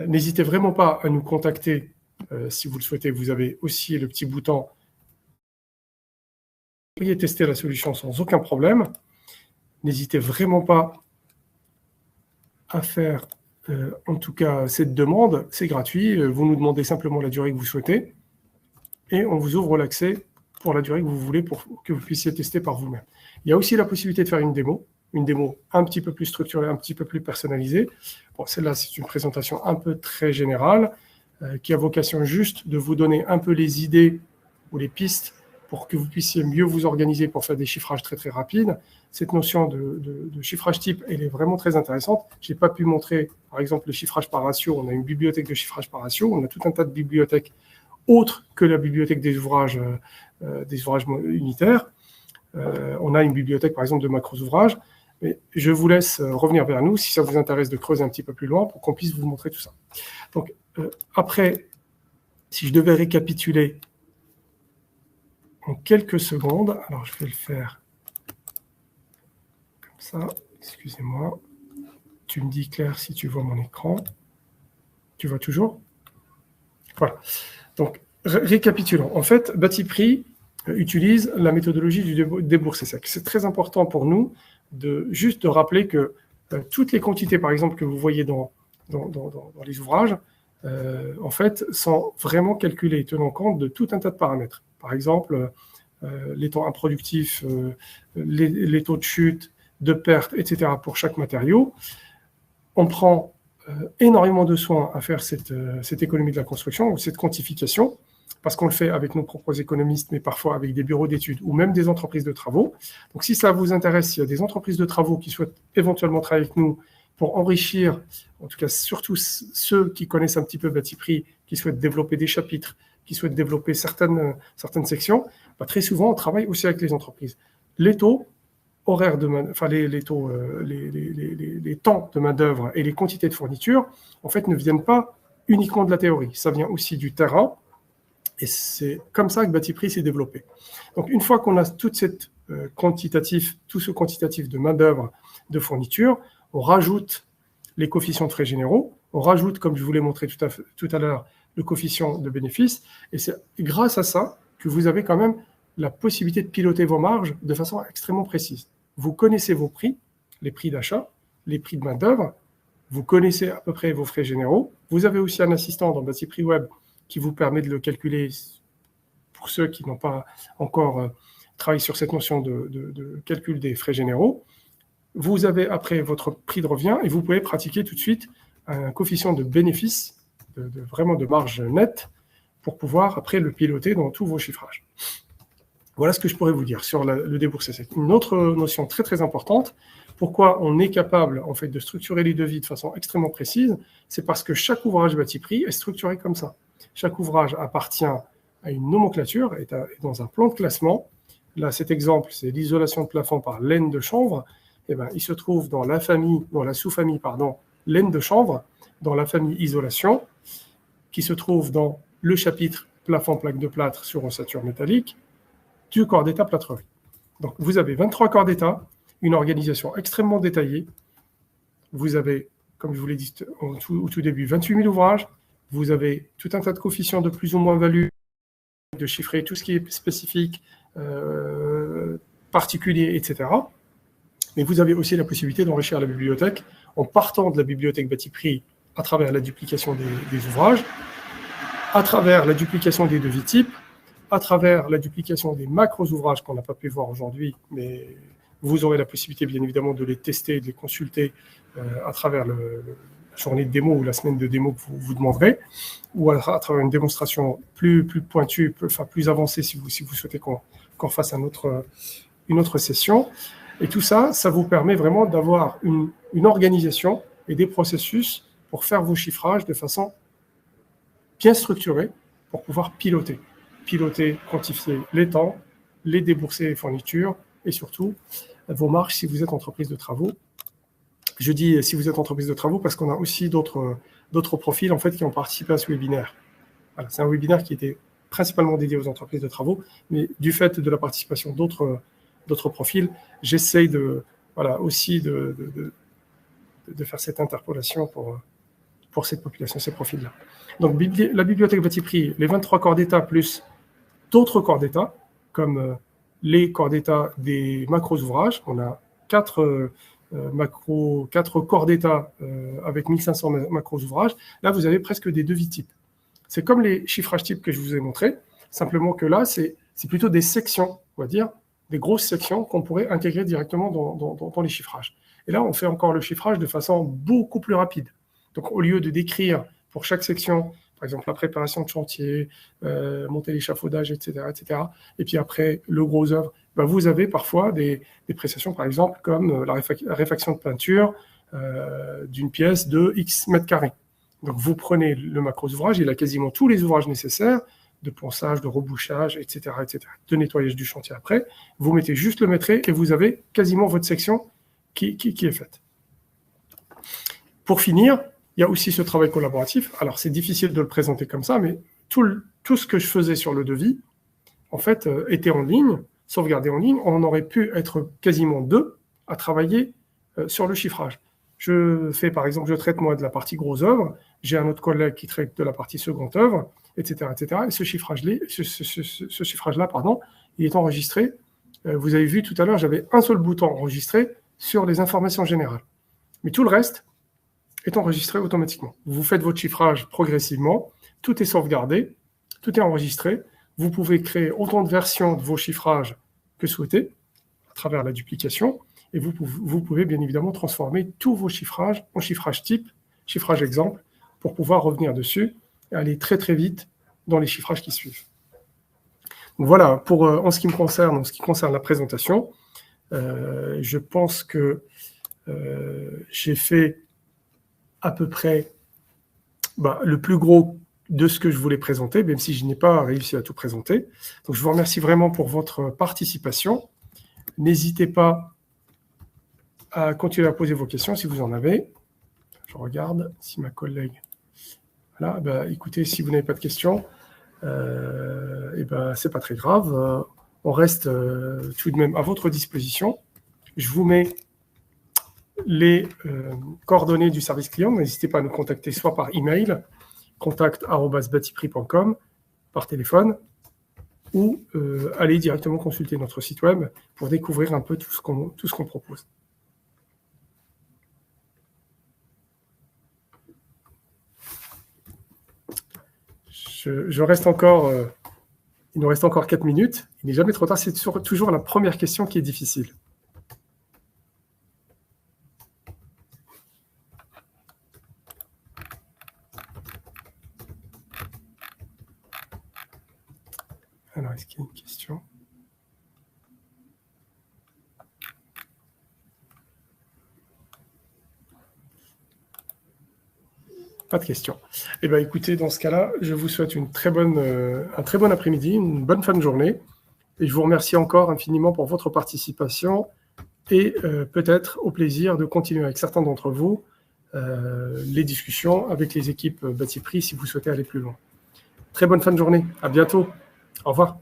N'hésitez vraiment pas à nous contacter si vous le souhaitez. Vous avez aussi le petit bouton. Vous pourriez tester la solution sans aucun problème. N'hésitez vraiment pas à faire, en tout cas, cette demande. C'est gratuit. Vous nous demandez simplement la durée que vous souhaitez et on vous ouvre l'accès pour la durée que vous voulez pour que vous puissiez tester par vous-même. Il y a aussi la possibilité de faire une démo un petit peu plus structurée, un petit peu plus personnalisée. Bon, celle-là, c'est une présentation un peu très générale qui a vocation juste de vous donner un peu les idées ou les pistes pour que vous puissiez mieux vous organiser pour faire des chiffrages très très rapides. Cette notion de chiffrage type, elle est vraiment très intéressante. Je n'ai pas pu montrer, par exemple, le chiffrage par ratio. On a une bibliothèque de chiffrage par ratio. On a tout un tas de bibliothèques autres que la bibliothèque des ouvrages unitaires. On a une bibliothèque, par exemple, de macros ouvrages. Mais je vous laisse revenir vers nous si ça vous intéresse de creuser un petit peu plus loin pour qu'on puisse vous montrer tout ça. Donc, après Si je devais récapituler en quelques secondes, alors je vais le faire comme ça, excusez-moi. Tu me dis, Claire, si tu vois mon écran. Tu vois toujours? Voilà. Donc, récapitulons. En fait, Batiprix utilise la méthodologie du déboursé sec. C'est très important pour nous juste de rappeler que toutes les quantités, par exemple, que vous voyez dans les ouvrages, en fait, sont vraiment calculées, tenant compte de tout un tas de paramètres. Par exemple, les taux improductifs, les taux de chute, de perte, etc. pour chaque matériau. On prend énormément de soin à faire cette économie de la construction, ou cette quantification, parce qu'on le fait avec nos propres économistes, mais parfois avec des bureaux d'études ou même des entreprises de travaux. Donc si ça vous intéresse, s'il y a des entreprises de travaux qui souhaitent éventuellement travailler avec nous pour enrichir, en tout cas surtout ceux qui connaissent un petit peu Batiprix, qui souhaitent développer des chapitres, qui souhaitent développer certaines sections, très souvent on travaille aussi avec les entreprises. Les taux horaires les temps de main-d'œuvre et les quantités de fourniture, en fait, ne viennent pas uniquement de la théorie. Ça vient aussi du terrain. Et c'est comme ça que Batiprix s'est développé. Donc, une fois qu'on a tout ce quantitatif de main-d'œuvre, de fourniture, on rajoute les coefficients de frais généraux, on rajoute, comme je vous l'ai montré tout à l'heure, le coefficient de bénéfice. Et c'est grâce à ça que vous avez quand même la possibilité de piloter vos marges de façon extrêmement précise. Vous connaissez vos prix, les prix d'achat, les prix de main-d'œuvre, vous connaissez à peu près vos frais généraux. Vous avez aussi un assistant dans Batiprix Web qui vous permet de le calculer pour ceux qui n'ont pas encore travaillé sur cette notion de calcul des frais généraux. Vous avez après votre prix de revient et vous pouvez pratiquer tout de suite un coefficient de bénéfice, vraiment de marge nette, pour pouvoir après le piloter dans tous vos chiffrages. Voilà ce que je pourrais vous dire sur le déboursé sec. Une autre notion très très importante, pourquoi on est capable en fait de structurer les devis de façon extrêmement précise, c'est parce que chaque ouvrage Batiprix est structuré comme ça. Chaque ouvrage appartient à une nomenclature, est dans un plan de classement. Là, cet exemple, c'est l'isolation de plafond par laine de chanvre. Eh ben, il se trouve dans la sous-famille, laine de chanvre, dans la famille isolation, qui se trouve dans le chapitre plafond plaque de plâtre sur ossature métallique du corps d'état plâtrerie. Donc, vous avez 23 corps d'état, une organisation extrêmement détaillée. Vous avez, comme je vous l'ai dit au tout début, 28 000 ouvrages. Vous avez tout un tas de coefficients de plus ou moins value, de chiffrer tout ce qui est spécifique, particulier, etc. Mais vous avez aussi la possibilité d'enrichir la bibliothèque en partant de la bibliothèque Batiprix à travers la duplication des ouvrages, à travers la duplication des devis types, à travers la duplication des macros ouvrages qu'on n'a pas pu voir aujourd'hui, mais vous aurez la possibilité bien évidemment de les tester, de les consulter à travers la journée de démo ou la semaine de démo que vous demanderez, ou à travers une démonstration plus pointue, plus avancée si vous souhaitez qu'on fasse une autre session. Et tout ça, ça vous permet vraiment d'avoir une organisation et des processus pour faire vos chiffrages de façon bien structurée pour pouvoir piloter, quantifier les temps, les déboursés et fournitures et surtout vos marges si vous êtes entreprise de travaux. Je dis si vous êtes entreprise de travaux parce qu'on a aussi d'autres profils en fait qui ont participé à ce webinaire. Voilà, c'est un webinaire qui était principalement dédié aux entreprises de travaux, mais du fait de la participation d'autres profils, j'essaye aussi de faire cette interpolation pour cette population, ces profils-là. Donc, la bibliothèque Batiprix, les 23 corps d'état plus d'autres corps d'état, comme les corps d'état des macros ouvrages. On a 4 corps d'état avec 1500 macros ouvrages. Là, vous avez presque des devis types. C'est comme les chiffrages types que je vous ai montrés, simplement que là, c'est plutôt des sections, on va dire, des grosses sections qu'on pourrait intégrer directement dans les chiffrages. Et là, on fait encore le chiffrage de façon beaucoup plus rapide. Donc, au lieu de décrire pour chaque section, par exemple, la préparation de chantier, monter l'échafaudage, etc., et puis après, le gros œuvre, vous avez parfois des prestations, par exemple, comme la réfaction de peinture d'une pièce de X mètres carrés. Donc, vous prenez le macros ouvrage, il a quasiment tous les ouvrages nécessaires, de ponçage, de rebouchage, etc., de nettoyage du chantier après. Vous mettez juste le métré et vous avez quasiment votre section qui est faite. Pour finir, il y a aussi ce travail collaboratif. Alors, c'est difficile de le présenter comme ça, mais tout ce que je faisais sur le devis, en fait, était en ligne, sauvegardé en ligne. On aurait pu être quasiment 2 à travailler sur le chiffrage. Je fais, par exemple, je traite moi de la partie gros œuvre, j'ai un autre collègue qui traite de la partie seconde œuvre, etc., etc. Et ce chiffrage-là, pardon, il est enregistré. Vous avez vu tout à l'heure, j'avais un seul bouton enregistré sur les informations générales. Mais tout le reste est enregistré automatiquement. Vous faites votre chiffrage progressivement, tout est sauvegardé, tout est enregistré. Vous pouvez créer autant de versions de vos chiffrages que souhaitez à travers la duplication. Et vous pouvez bien évidemment transformer tous vos chiffrages en chiffrage type, chiffrage exemple, pour pouvoir revenir dessus et aller très très vite dans les chiffrages qui suivent. Donc voilà, en ce qui me concerne, en ce qui concerne la présentation, je pense que j'ai fait à peu près le plus gros de ce que je voulais présenter, même si je n'ai pas réussi à tout présenter. Donc je vous remercie vraiment pour votre participation. N'hésitez pas à continuer à poser vos questions si vous en avez. Je regarde si ma collègue... Voilà, écoutez, si vous n'avez pas de questions, c'est pas très grave. On reste tout de même à votre disposition. Je vous mets les coordonnées du service client. N'hésitez pas à nous contacter soit par email, contact@batiprix.com, par téléphone, ou aller directement consulter notre site web pour découvrir un peu tout ce qu'on propose. Je reste encore, il nous reste encore 4 minutes. Il n'est jamais trop tard, c'est toujours la première question qui est difficile. Alors, est-ce qu'il y a une question ? Pas de question. Eh bien, écoutez, dans ce cas-là, je vous souhaite un très bon après-midi, une bonne fin de journée. Et je vous remercie encore infiniment pour votre participation et peut-être au plaisir de continuer avec certains d'entre vous les discussions avec les équipes Batiprix si vous souhaitez aller plus loin. Très bonne fin de journée. À bientôt. Au revoir.